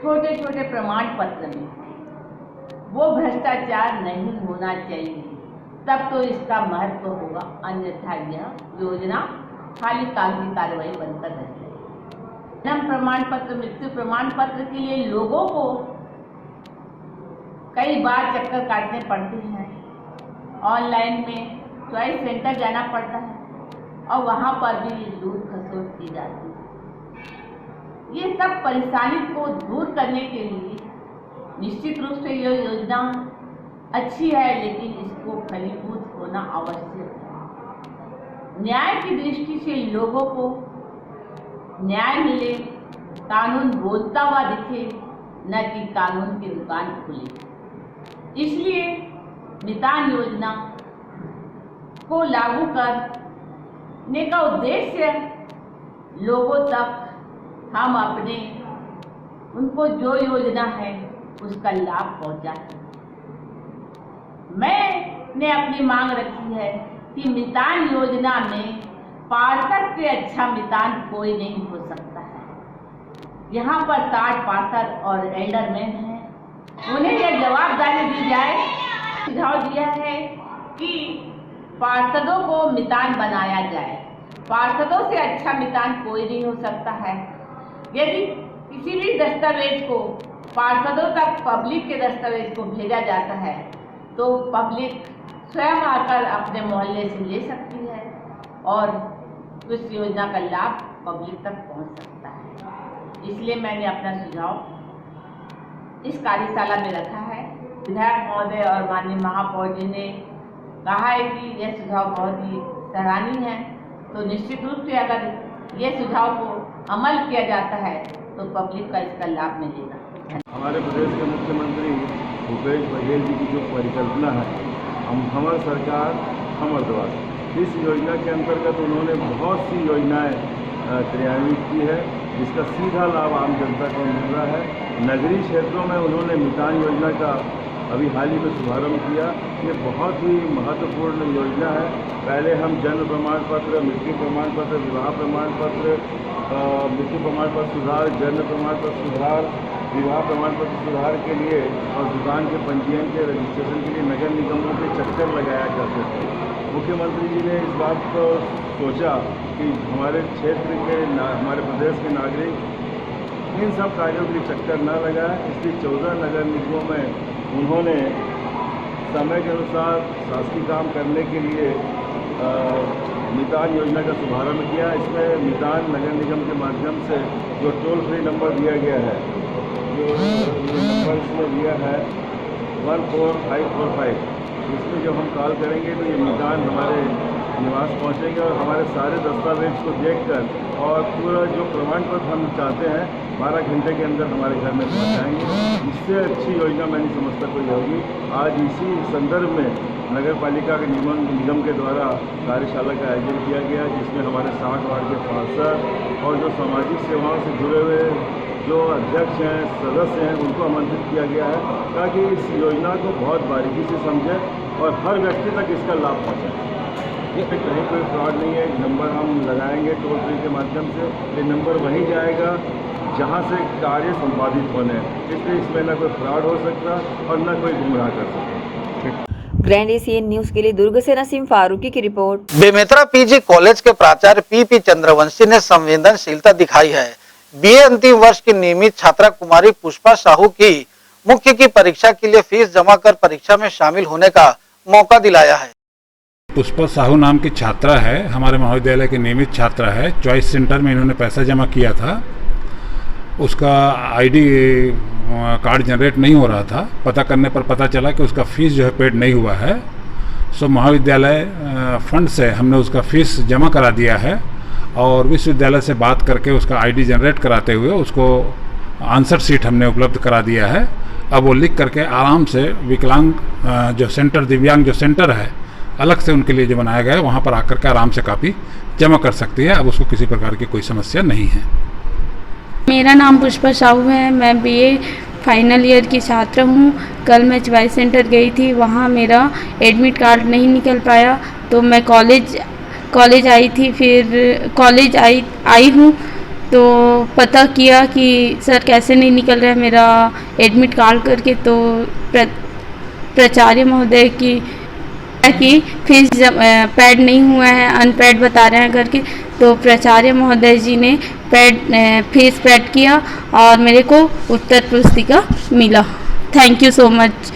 छोटे छोटे प्रमाण पत्र में, वो भ्रष्टाचार नहीं होना चाहिए, तब तो इसका महत्व होगा, अन्यथा यह योजना खाली कागजी कार्रवाई बनकर रह जाएगी। जन्म प्रमाण पत्र, मृत्यु प्रमाण पत्र के लिए लोगों को कई बार चक्कर काटने पड़ते हैं, ऑनलाइन में चॉइस सेंटर जाना पड़ता है और वहाँ पर भी लूट खसोट की जाती है। ये सब परेशानी को दूर करने के लिए निश्चित रूप से यह योजना अच्छी है, लेकिन इसको फलीभूत होना आवश्यक है। न्याय की दृष्टि से लोगों को न्याय मिले, कानून बोलता हुआ दिखे, न कि कानून की दुकान खुले। इसलिए मितान योजना को लागू करने का उद्देश्य लोगों तक हम अपने उनको जो योजना है उसका लाभ पहुंचा। मैंने अपनी मांग रखी है कि मितान योजना में पार्षद से अच्छा मितान कोई नहीं हो सकता है। यहाँ पर ताड़ पार्षद और एल्डरमैन हैं, उन्हें यह जवाबदारी दी जाए, सुझाव दिया है कि पार्षदों को मितान बनाया जाए। पार्षदों से अच्छा मितान कोई नहीं हो सकता है। यदि किसी भी दस्तावेज को पार्षदों तक पब्लिक के दस्तावेज को भेजा जाता है तो पब्लिक स्वयं आकर अपने मोहल्ले से ले सकती है और उस योजना का लाभ पब्लिक तक पहुंच सकता है। इसलिए मैंने अपना सुझाव इस कार्यशाला में रखा है। विधायक महोदय और माननीय महापौर जी ने कहा है कि यह सुझाव बहुत ही सराहनीय है, तो निश्चित रूप से अगर ये सुझाव को अमल किया जाता है तो पब्लिक का इसका लाभ मिलेगा। हमारे प्रदेश के मुख्यमंत्री भूपेश बघेल जी की जो परिकल्पना है हमारी सरकार हमर द्वार, इस योजना के अंतर्गत उन्होंने बहुत सी योजनाएं क्रियान्वित की है जिसका सीधा लाभ आम जनता को मिल रहा है। नगरीय क्षेत्रों में उन्होंने मितान योजना का अभी हाल ही में शुभारंभ किया। ये बहुत ही महत्वपूर्ण योजना है। पहले हम जन्म प्रमाण पत्र, मृत्यु प्रमाण पत्र, विवाह प्रमाण पत्र, मृत्यु प्रमाण पत्र सुधार, जन्म प्रमाण पत्र सुधार, विवाह प्रमाण पत्र सुधार के लिए और दुकान के पंजीयन के रजिस्ट्रेशन के लिए नगर निगमों के चक्कर लगाया करते थे। मुख्यमंत्री जी ने इस बात को सोचा कि हमारे क्षेत्र के हमारे प्रदेश के नागरिक इन सब कार्यों के लिए चक्कर न लगाए, इसलिए 14 नगर निगमों में उन्होंने समय के अनुसार शासकीय काम करने के लिए मितान योजना का शुभारंभ किया। इसमें मितान नगर निगम के माध्यम से जो टोल फ्री नंबर दिया गया है, जो नंबर इसमें दिया है 14545, इसमें जब हम कॉल करेंगे तो ये मितान हमारे निवास पहुंचेंगे और हमारे सारे दस्तावेज को देखकर और पूरा जो प्रमाण पत्र हम चाहते हैं 12 घंटे के अंदर हमारे घर में पहुंचाएंगे। इससे अच्छी योजना मैं नहीं समझता कोई होगी। आज इसी संदर्भ में नगर पालिका के निगम के द्वारा कार्यशाला का आयोजन किया गया, जिसमें हमारे 60 वार्ड के पार्षद और जो सामाजिक सेवाओं से जुड़े हुए जो अध्यक्ष हैं, सदस्य हैं, उनको आमंत्रित किया गया है ताकि इस योजना को बहुत बारीकी से समझें और हर व्यक्ति तक इसका लाभ पहुँचाएँ। कहीं कोई फ्रॉड नहीं है। नंबर हम लगाएंगे टोल फ्री के माध्यम से, ये नंबर वहीं जाएगा जहां से कार्य संपादित होने हैं, इसलिए इसमें न कोई फ्रॉड हो सकता और न कोई गुमराह कर सकता। ग्रैंड एशियन न्यूज के लिए दुर्ग से नसीम फारूकी की रिपोर्ट। बेमेतरा पीजी कॉलेज के प्राचार्य पी चंद्रवंशी ने संवेदनशीलता दिखाई है। बीए अंतिम वर्ष की नियमित छात्रा कुमारी पुष्पा साहू की मुख्य की परीक्षा के लिए फीस जमा कर परीक्षा में शामिल होने का मौका दिलाया है। पुष्पा साहू नाम की छात्रा है, हमारे महाविद्यालय की नियमित छात्रा है। चॉइस सेंटर में इन्होंने पैसा जमा किया था, उसका आईडी कार्ड जनरेट नहीं हो रहा था। पता करने पर पता चला कि उसका फीस जो है पेड नहीं हुआ है। सो महाविद्यालय फंड से हमने उसका फीस जमा करा दिया है और विश्वविद्यालय से बात करके उसका आईडी जनरेट कराते हुए उसको आंसर शीट हमने उपलब्ध करा दिया है। अब वो लिख करके आराम से विकलांग जो सेंटर, दिव्यांग जो सेंटर है अलग से उनके लिए जो बनाया गया है, वहाँ पर आकर के आराम से कापी जमा कर सकती है। अब उसको किसी प्रकार की कोई समस्या नहीं है। मेरा नाम पुष्पा साहू है, मैं बीए फाइनल ईयर की छात्र हूँ। कल मैं चॉइस सेंटर गई थी, वहाँ मेरा एडमिट कार्ड नहीं निकल पाया, तो मैं कॉलेज आई थी। फिर कॉलेज आई हूँ तो पता किया कि सर कैसे नहीं निकल रहा है मेरा एडमिट कार्ड करके, तो प्राचार्य महोदय की फीस पैड नहीं हुआ है, अनपैड बता रहे हैं करके, तो प्राचार्य महोदय जी ने फीस पैड किया और मेरे को उत्तर पुस्तिका मिला। थैंक यू सो मच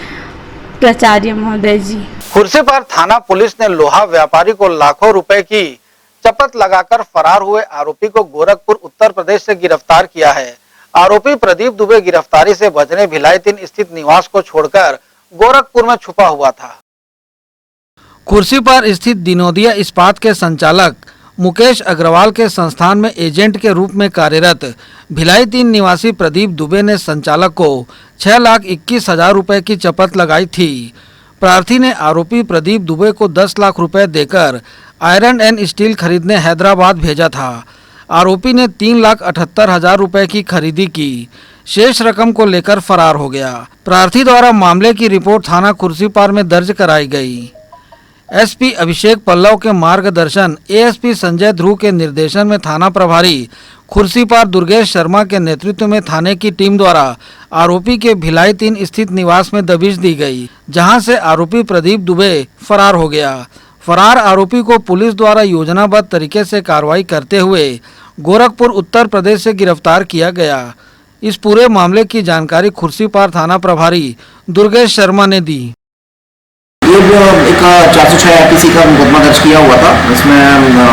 प्राचार्य महोदय जी। खुर्सीपार थाना पुलिस ने लोहा व्यापारी को लाखों रुपए की चपत लगाकर फरार हुए आरोपी को गोरखपुर उत्तर प्रदेश से गिरफ्तार किया है। आरोपी प्रदीप दुबे गिरफ्तारी से बचने भिलाई 3 स्थित निवास को छोड़कर गोरखपुर में छुपा हुआ था। खुर्सीपार स्थित दिनोदिया इस्पात के संचालक मुकेश अग्रवाल के संस्थान में एजेंट के रूप में कार्यरत भिलाई 3 निवासी प्रदीप दुबे ने संचालक को 6,21,000 रुपए की चपत लगाई थी। प्रार्थी ने आरोपी प्रदीप दुबे को 10 लाख रुपए देकर आयरन एंड स्टील खरीदने हैदराबाद भेजा था। आरोपी ने 3,78,000 रुपए की खरीदी की, शेष रकम को लेकर फरार हो गया। प्रार्थी द्वारा मामले की रिपोर्ट थाना खुर्सीपार में दर्ज कराई गई। एसपी अभिषेक पल्लव के मार्गदर्शन, एएसपी संजय ध्रुव के निर्देशन में थाना प्रभारी खुर्सीपार दुर्गेश शर्मा के नेतृत्व में थाने की टीम द्वारा आरोपी के भिलाई 3 स्थित निवास में दबिश दी गई, जहां से आरोपी प्रदीप दुबे फरार हो गया। फरार आरोपी को पुलिस द्वारा योजनाबद्ध तरीके से कार्रवाई करते हुए गोरखपुर उत्तर प्रदेश से गिरफ्तार किया गया। इस पूरे मामले की जानकारी खुर्सीपार थाना प्रभारी दुर्गेश शर्मा ने दी। ये एक 406 आईपीसी का मुकदमा दर्ज किया हुआ था। इसमें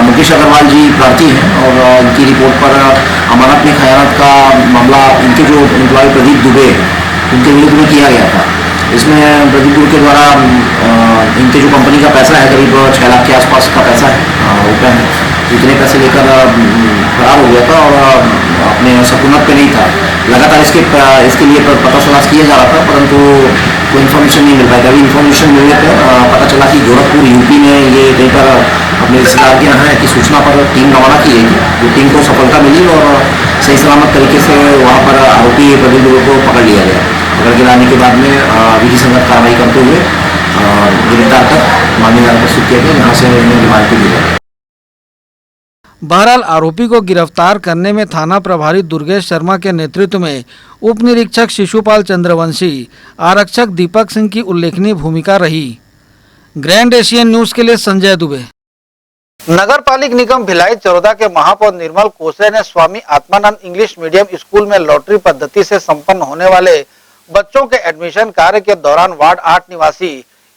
मुकेश अग्रवाल जी प्रार्थी हैं और इनकी रिपोर्ट पर अमानत में खयानत का मामला इनके जो एम्प्लॉय प्रदीप दुबे उनके विरुद्ध में किया गया था। इसमें प्रदीप दुबे के द्वारा इनके जो कंपनी का पैसा है करीब 6 लाख के आसपास का पैसा है रुपये है, इतने पैसे लेकर फरार हो गया था और अपने सकुनत पे नहीं था। लगातार इसके लिए पता तलाश किया जा रहा था, परंतु कोई इन्फॉर्मेशन नहीं मिल पाई। अभी इन्फॉर्मेशन मिलने पर पता चला कि गोरखपुर यूपी में ये कहीं पर अपने रिश्तेदार के यहाँ है कि सूचना पर टीम रवाना की गई थी। जो टीम को सफलता मिली और सही सलामत तरीके से वहाँ पर आरोपी प्रदीप दुबे को पकड़ लिया गया। पकड़ के लाने के बाद में विधि संगत कार्रवाई करते हुए गिरफ्तार कर मामले में प्रस्तुत किया गया, जहाँ से इन्हें रिमांड पर लिया गया। बहरहाल आरोपी को गिरफ्तार करने में थाना प्रभारी दुर्गेश शर्मा के नेतृत्व में उप निरीक्षक शिशुपाल चंद्रवंशी, आरक्षक दीपक सिंह की उल्लेखनीय भूमिका रही। ग्रैंड एशियन न्यूज के लिए संजय दुबे। नगर पालिक निगम भिलाई चरोदा के महापौर निर्मल कोसरे ने Swami Atmanand English medium school में लॉटरी पद्धति से संपन्न होने वाले बच्चों के एडमिशन कार्य के दौरान वार्ड 8 निवासी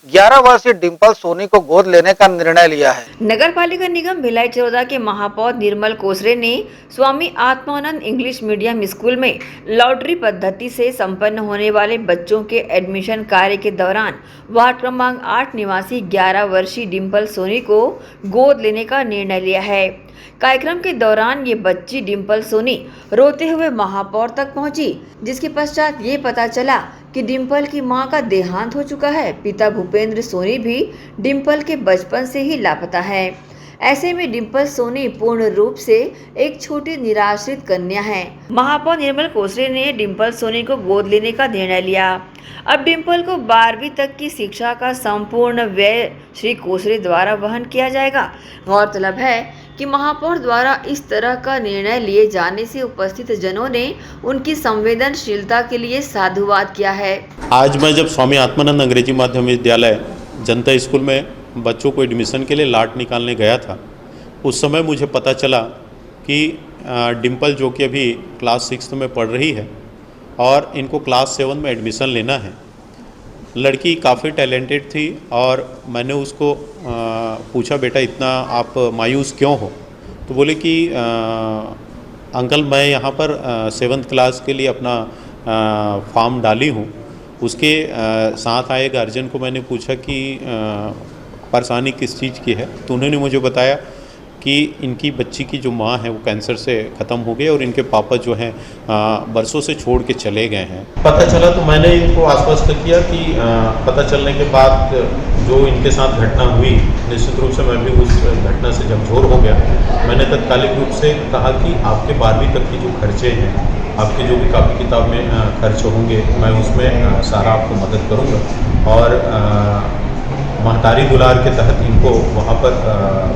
11 वर्षीय डिम्पल सोनी को गोद लेने का निर्णय लिया है। नगर पालिका निगम भिलाई चरोदा के महापौर निर्मल कोसरे ने Swami Atmanand English medium school में लॉटरी पद्धति से संपन्न होने वाले बच्चों के एडमिशन कार्य के दौरान वार्ड क्रमांक 8 निवासी 11 वर्षीय डिम्पल सोनी को गोद लेने का निर्णय लिया है। कार्यक्रम के दौरान ये बच्ची डिम्पल सोनी रोते हुए महापौर तक पहुंची, जिसके पश्चात ये पता चला कि डिम्पल की मां का देहांत हो चुका है। पिता भूपेंद्र सोनी भी डिम्पल के बचपन से ही लापता है। ऐसे में डिम्पल सोनी पूर्ण रूप से एक छोटी निराश्रित कन्या है। महापौर निर्मल कोसरे ने डिम्पल सोनी को गोद लेने का निर्णय लिया। अब डिम्पल को 12वीं तक की शिक्षा का संपूर्ण व्यय श्री कोसरे द्वारा वहन किया जाएगा। गौरतलब है कि महापौर द्वारा इस तरह का निर्णय लिए जाने से उपस्थित जनों ने उनकी संवेदनशीलता के लिए साधुवाद किया है। आज मैं जब स्वामी आत्मानंद अंग्रेजी माध्यम विद्यालय जनता स्कूल में बच्चों को एडमिशन के लिए लाट निकालने गया था, उस समय मुझे पता चला कि डिम्पल जो कि अभी क्लास 6 में पढ़ रही है और इनको क्लास 7 में एडमिशन लेना है, लड़की काफ़ी टैलेंटेड थी और मैंने उसको पूछा, बेटा इतना आप मायूस क्यों हो? तो बोले कि अंकल मैं यहाँ पर 7th क्लास के लिए अपना फॉर्म डाली हूँ। उसके साथ आए गार्जियन को मैंने पूछा कि परेशानी किस चीज़ की है, तो उन्होंने मुझे बताया कि इनकी बच्ची की जो माँ है वो कैंसर से ख़त्म हो गई और इनके पापा जो हैं बरसों से छोड़ के चले गए हैं। पता चला तो मैंने इनको आश्वस्त किया कि पता चलने के बाद जो इनके साथ घटना हुई, निश्चित रूप से मैं भी उस घटना से झकझोर हो गया। मैंने तत्कालिक रूप से कहा कि आपके 12वीं तक की जो खर्चे हैं, आपके जो भी कापी किताब में खर्च होंगे, मैं उसमें सारा आपको मदद करूँगा और महतारी दुलार के तहत इनको वहाँ पर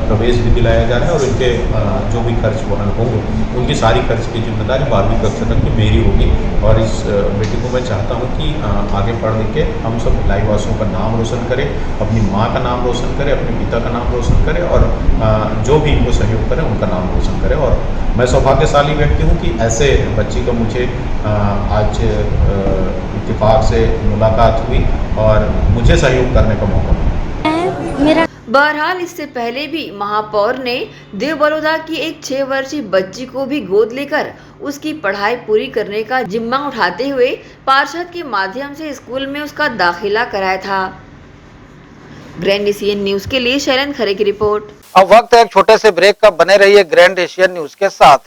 प्रवेश भी दिलाया जा रहा है और इनके जो भी खर्च वहन होंगे उनकी सारी खर्च की जिम्मेदारी 12वीं कक्षा तक की मेरी होगी। और इस बेटी को मैं चाहता हूँ कि आगे पढ़ लिख के हम सब भिलाई वासियों का नाम रोशन करें, अपनी माँ का नाम रोशन करें, अपने पिता का नाम रोशन करें और जो भी इनको सहयोग करें उनका नाम रोशन करें। और मैं सौभाग्यशाली व्यक्ति हूँ कि ऐसे बच्ची का मुझे आज इत्तेफाक से मुलाकात हुई और मुझे सहयोग करने का मौका मिला। बहरहाल इससे पहले भी महापौर ने देव बड़ौदा की एक 6 वर्षीय बच्ची को भी गोद लेकर उसकी पढ़ाई पूरी करने का जिम्मा उठाते हुए पार्षद के माध्यम से स्कूल में उसका दाखिला कराया था। ग्रैंड एशियन न्यूज के लिए शैलन खरे की रिपोर्ट। अब वक्त है एक छोटे से ब्रेक का, बने रहिए ग्रैंड एशियन न्यूज के साथ।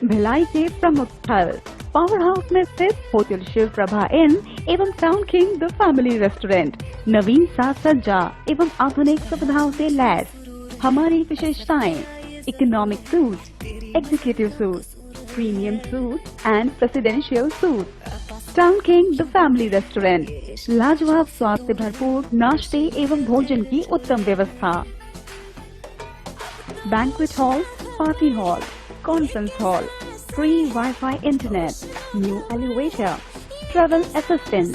भिलाई के प्रमुख स्थल पावर हाउस में स्थित होटल शिव प्रभा इन एवं town king the family restaurant नवीन साज सज्जा एवं आधुनिक सुविधाओं से लैस। हमारी विशेषताएं economic suite, executive suite, premium suite and presidential suite. Town king the family restaurant, लाजवाब स्वाद से भरपूर नाश्ते एवं भोजन की उत्तम व्यवस्था। Banquet hall, party hall, conference hall, free Wi-Fi internet, new elevator, travel assistance,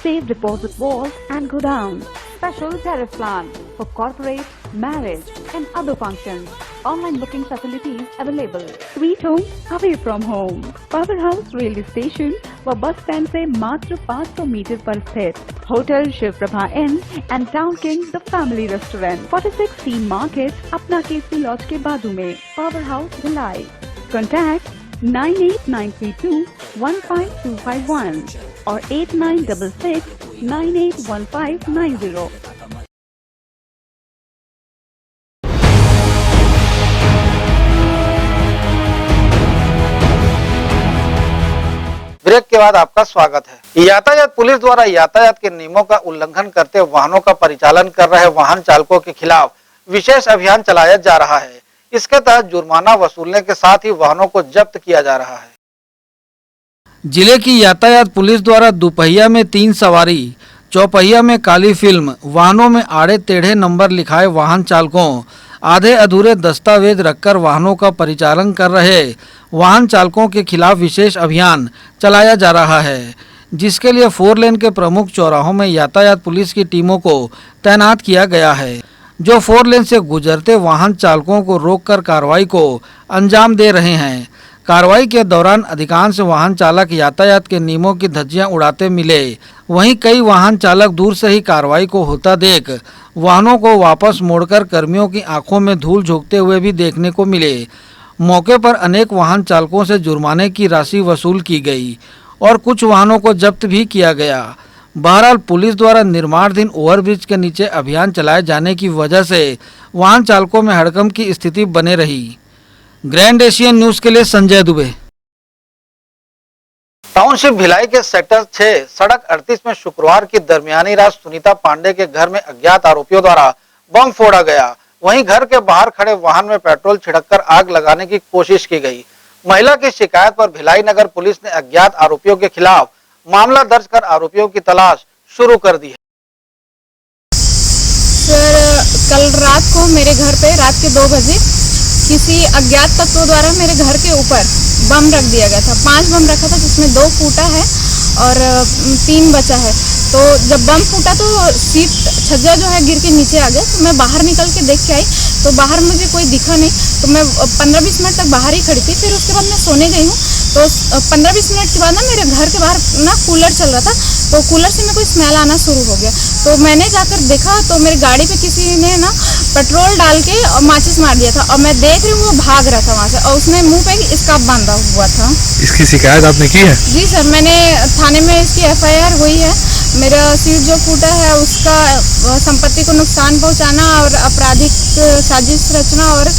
safe deposit vault and godown, special tariff plan for corporate, marriage and other functions. Online booking facilities available. Sweet home away from home. Power House railway station व bus stand से मात्र 500 metre पर स्थित hotel Shiv Prabha inn and town king the family restaurant 46 C market Apna KC laws के बाजू में। Power house Bhilai. Contact 9892152251 और 8966981590। Break के बाद आपका स्वागत है। यातायात पुलिस द्वारा यातायात के नियमों का उल्लंघन करते वाहनों का परिचालन कर रहे वाहन चालकों के खिलाफ विशेष अभियान चलाया जा रहा है। इसके तहत जुर्माना वसूलने के साथ ही वाहनों को जब्त किया जा रहा है। जिले की यातायात पुलिस द्वारा दुपहिया में 3 सवारी, चौपहिया में काली फिल्म वाहनों में आड़े टेढ़े नंबर लिखाए वाहन चालकों, आधे अधूरे दस्तावेज रखकर वाहनों का परिचालन कर रहे वाहन चालकों के खिलाफ विशेष अभियान चलाया जा रहा है, जिसके लिए 4 लेन के प्रमुख चौराहों में यातायात पुलिस की टीमों को तैनात किया गया है, जो 4 लेन से गुजरते वाहन चालकों को रोककर कार्रवाई को अंजाम दे रहे हैं। कार्रवाई के दौरान अधिकांश वाहन चालक यातायात के नियमों की धज्जियां उड़ाते मिले। वहीं कई वाहन चालक दूर से ही कार्रवाई को होता देख वाहनों को वापस मोड़कर कर्मियों की आंखों में धूल झोंकते हुए भी देखने को मिले। मौके पर अनेक वाहन चालकों से जुर्माने की राशि वसूल की गई और कुछ वाहनों को जब्त भी किया गया। बहरहाल पुलिस द्वारा निर्माणाधीन ओवरब्रिज के नीचे अभियान चलाए जाने की वजह से वाहन चालकों में हड़कंप की स्थिति बने रही। ग्रैंड एशियन न्यूज के लिए संजय दुबे। टाउनशिप भिलाई के सेक्टर 6 सड़क 38 में शुक्रवार की दरमियानी रात सुनीता पांडे के घर में अज्ञात आरोपियों द्वारा बम फोड़ा गया। वहीं घर के बाहर खड़े वाहन में पेट्रोल छिड़ककर आग लगाने की कोशिश की गई। महिला की शिकायत पर भिलाई नगर पुलिस ने अज्ञात आरोपियों के खिलाफ मामला दर्ज कर आरोपियों की तलाश शुरू कर दी है। सर, कल रात को मेरे घर पे रात के 2 बजे किसी अज्ञात तत्वों द्वारा मेरे घर के ऊपर बम रख दिया गया था। 5 बम रखा था, जिसमें 2 फूटा है और 3 बचा है। तो जब बम फूटा तो सीट छज्जा जो है गिर के नीचे आ गया। तो मैं बाहर निकल के देख के आई तो बाहर मुझे कोई दिखा नहीं। तो मैं 15-20 मिनट तक बाहर ही खड़ी थी। फिर उसके बाद मैं सोने गई हूँ। तो 15-20 मिनट के बाद ना मेरे घर के बाहर ना कूलर चल रहा था। तो कूलर से मेरे को स्मेल आना शुरू हो गया। तो मैंने जाकर देखा तो मेरी गाड़ी पे किसी ने ना पेट्रोल डाल के और माचिस मार दिया था। और मैं देख रही हूँ वो भाग रहा था वहाँ से और उसने मुंह पे स्कार्फ बांधा हुआ था। इसकी शिकायत आपने की है? जी सर, मैंने थाने में इसकी FIR हुई है। मेरा सीट जो फूटा है उसका संपत्ति को नुकसान पहुंचाना और आपराधिक साजिश रचना और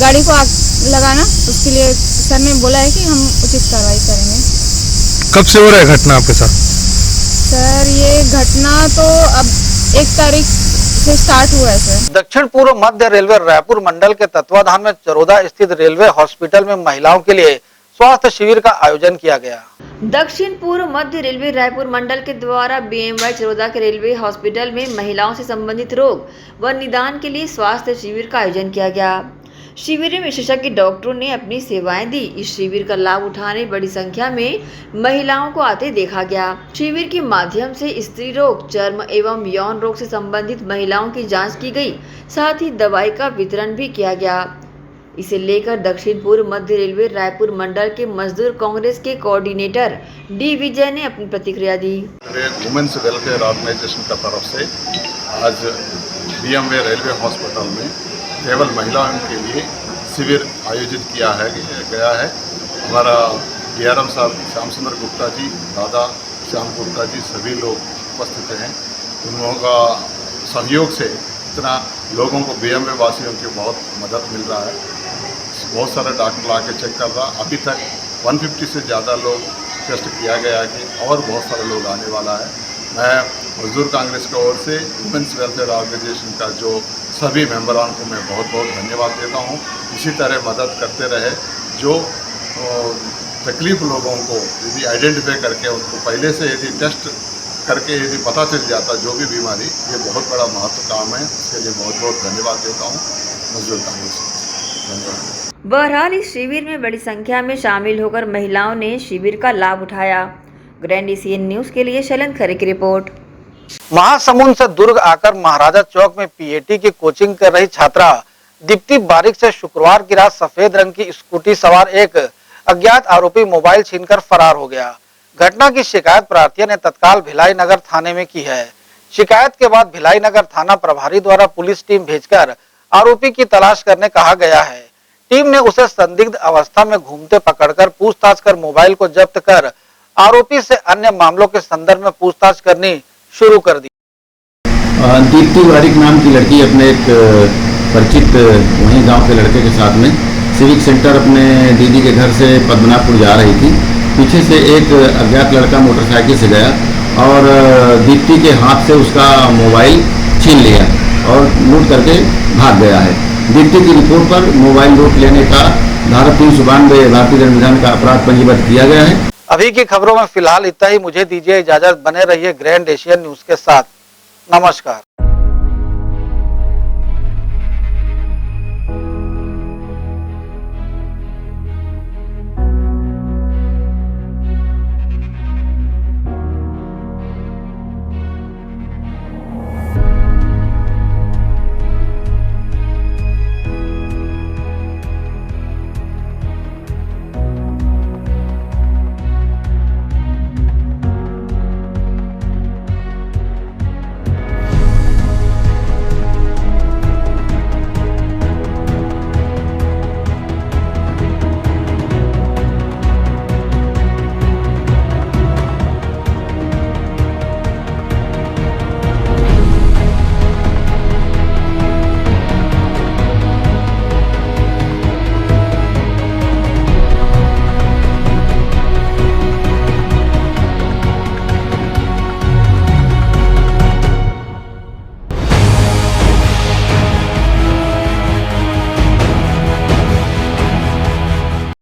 गाड़ी को आग लगाना, उसके लिए सर ने बोला है कि हम उचित कार्रवाई करेंगे। कब से हो रहा है घटना आपके साथ? सर, ये घटना तो अब 1 तारीख से स्टार्ट हुआ है सर। दक्षिण पूर्व मध्य रेलवे रायपुर मंडल के तत्वाधान में चरोदा स्थित रेलवे हॉस्पिटल में महिलाओं के लिए स्वास्थ्य शिविर का आयोजन किया गया। दक्षिण पूर्व मध्य रेलवे रायपुर मंडल के द्वारा BMY चरोदा के रेलवे हॉस्पिटल में महिलाओं से संबंधित रोग व निदान के लिए स्वास्थ्य शिविर का आयोजन किया गया। शिविर में विशेषज्ञ डॉक्टरों ने अपनी सेवाएं दी। इस शिविर का लाभ उठाने बड़ी संख्या में महिलाओं को आते देखा गया। शिविर के माध्यम से स्त्री रोग, चर्म एवं यौन रोग से संबंधित महिलाओं की जांच की गई, साथ ही दवाई का वितरण भी किया गया। इसे लेकर दक्षिण पूर्व मध्य रेलवे रायपुर मंडल के मजदूर कांग्रेस के कोऑर्डिनेटर D विजय ने अपनी प्रतिक्रिया दी। वुमेन्स वेलफेयर ऑर्गेनाइजेशन का तरफ से आज BMY रेलवे हॉस्पिटल में केवल महिलाओं के लिए शिविर आयोजित किया गया है। हमारा DRM साहब श्याम सुंदर गुप्ता जी, दादा श्याम गुप्ता जी, सभी लोग उपस्थित हैं। उन लोगों का सहयोग से इतना लोगों को BMY वासियों की बहुत मदद मिल रहा है। बहुत सारे डॉक्टर आके चेक कर रहा। अभी तक 150 से ज़्यादा लोग टेस्ट किया गया है और बहुत सारे लोग आने वाला है। मैं मजदूर कांग्रेस की ओर से वुमेन्स वेलफेयर ऑर्गेनाइजेशन का जो सभी मेंबरान को मैं बहुत बहुत धन्यवाद देता हूँ। इसी तरह मदद करते रहे। जो तकलीफ लोगों को यदि आइडेंटिफाई करके उनको पहले से यदि टेस्ट करके यदि पता चल जाता जो भी बीमारी, ये बहुत बड़ा महत्व काम है। इसके लिए बहुत बहुत धन्यवाद देता हूँ मजदूर कांग्रेस। धन्यवाद। बहरहाल इस शिविर में बड़ी संख्या में शामिल होकर महिलाओं ने शिविर का लाभ उठाया। ग्रैंड एशियन न्यूज के लिए शैलेंद्र खरे की रिपोर्ट। महासमुंद से दुर्ग आकर महाराजा चौक में PAT की कोचिंग कर रही छात्रा दीप्ति बारिक से शुक्रवार की रात सफेद रंग की स्कूटी सवार एक अज्ञात आरोपी मोबाइल छीनकर फरार हो गया। घटना की शिकायत प्रार्थियों ने तत्काल भिलाई नगर थाने में की है। शिकायत के बाद भिलाई नगर थाना प्रभारी द्वारा पुलिस टीम भेजकर आरोपी की तलाश करने कहा गया है। टीम ने उसे संदिग्ध अवस्था में घूमते पकड़कर पूछताछ कर मोबाइल को जब्त कर आरोपी से अन्य मामलों के संदर्भ में पूछताछ करनी शुरू कर दी। दीप्ति बारिक नाम की लड़की अपने एक परिचित वहीं गांव के लड़के के साथ में सिविक सेंटर अपने दीदी के घर से पद्मनाभपुर जा रही थी। पीछे से एक अज्ञात लड़का मोटरसाइकिल से गया और दीप्ति के हाथ से उसका मोबाइल छीन लिया और लूट करके भाग गया है। दीप्ति की रिपोर्ट पर मोबाइल लूट लेने का धारा 392 भारतीय दंड विधान का अपराध पंजीबद्ध किया गया है। अभी की खबरों में फिलहाल इतना ही। मुझे दीजिए इजाजत। बने रहिए ग्रैंड एशियन न्यूज के साथ। नमस्कार।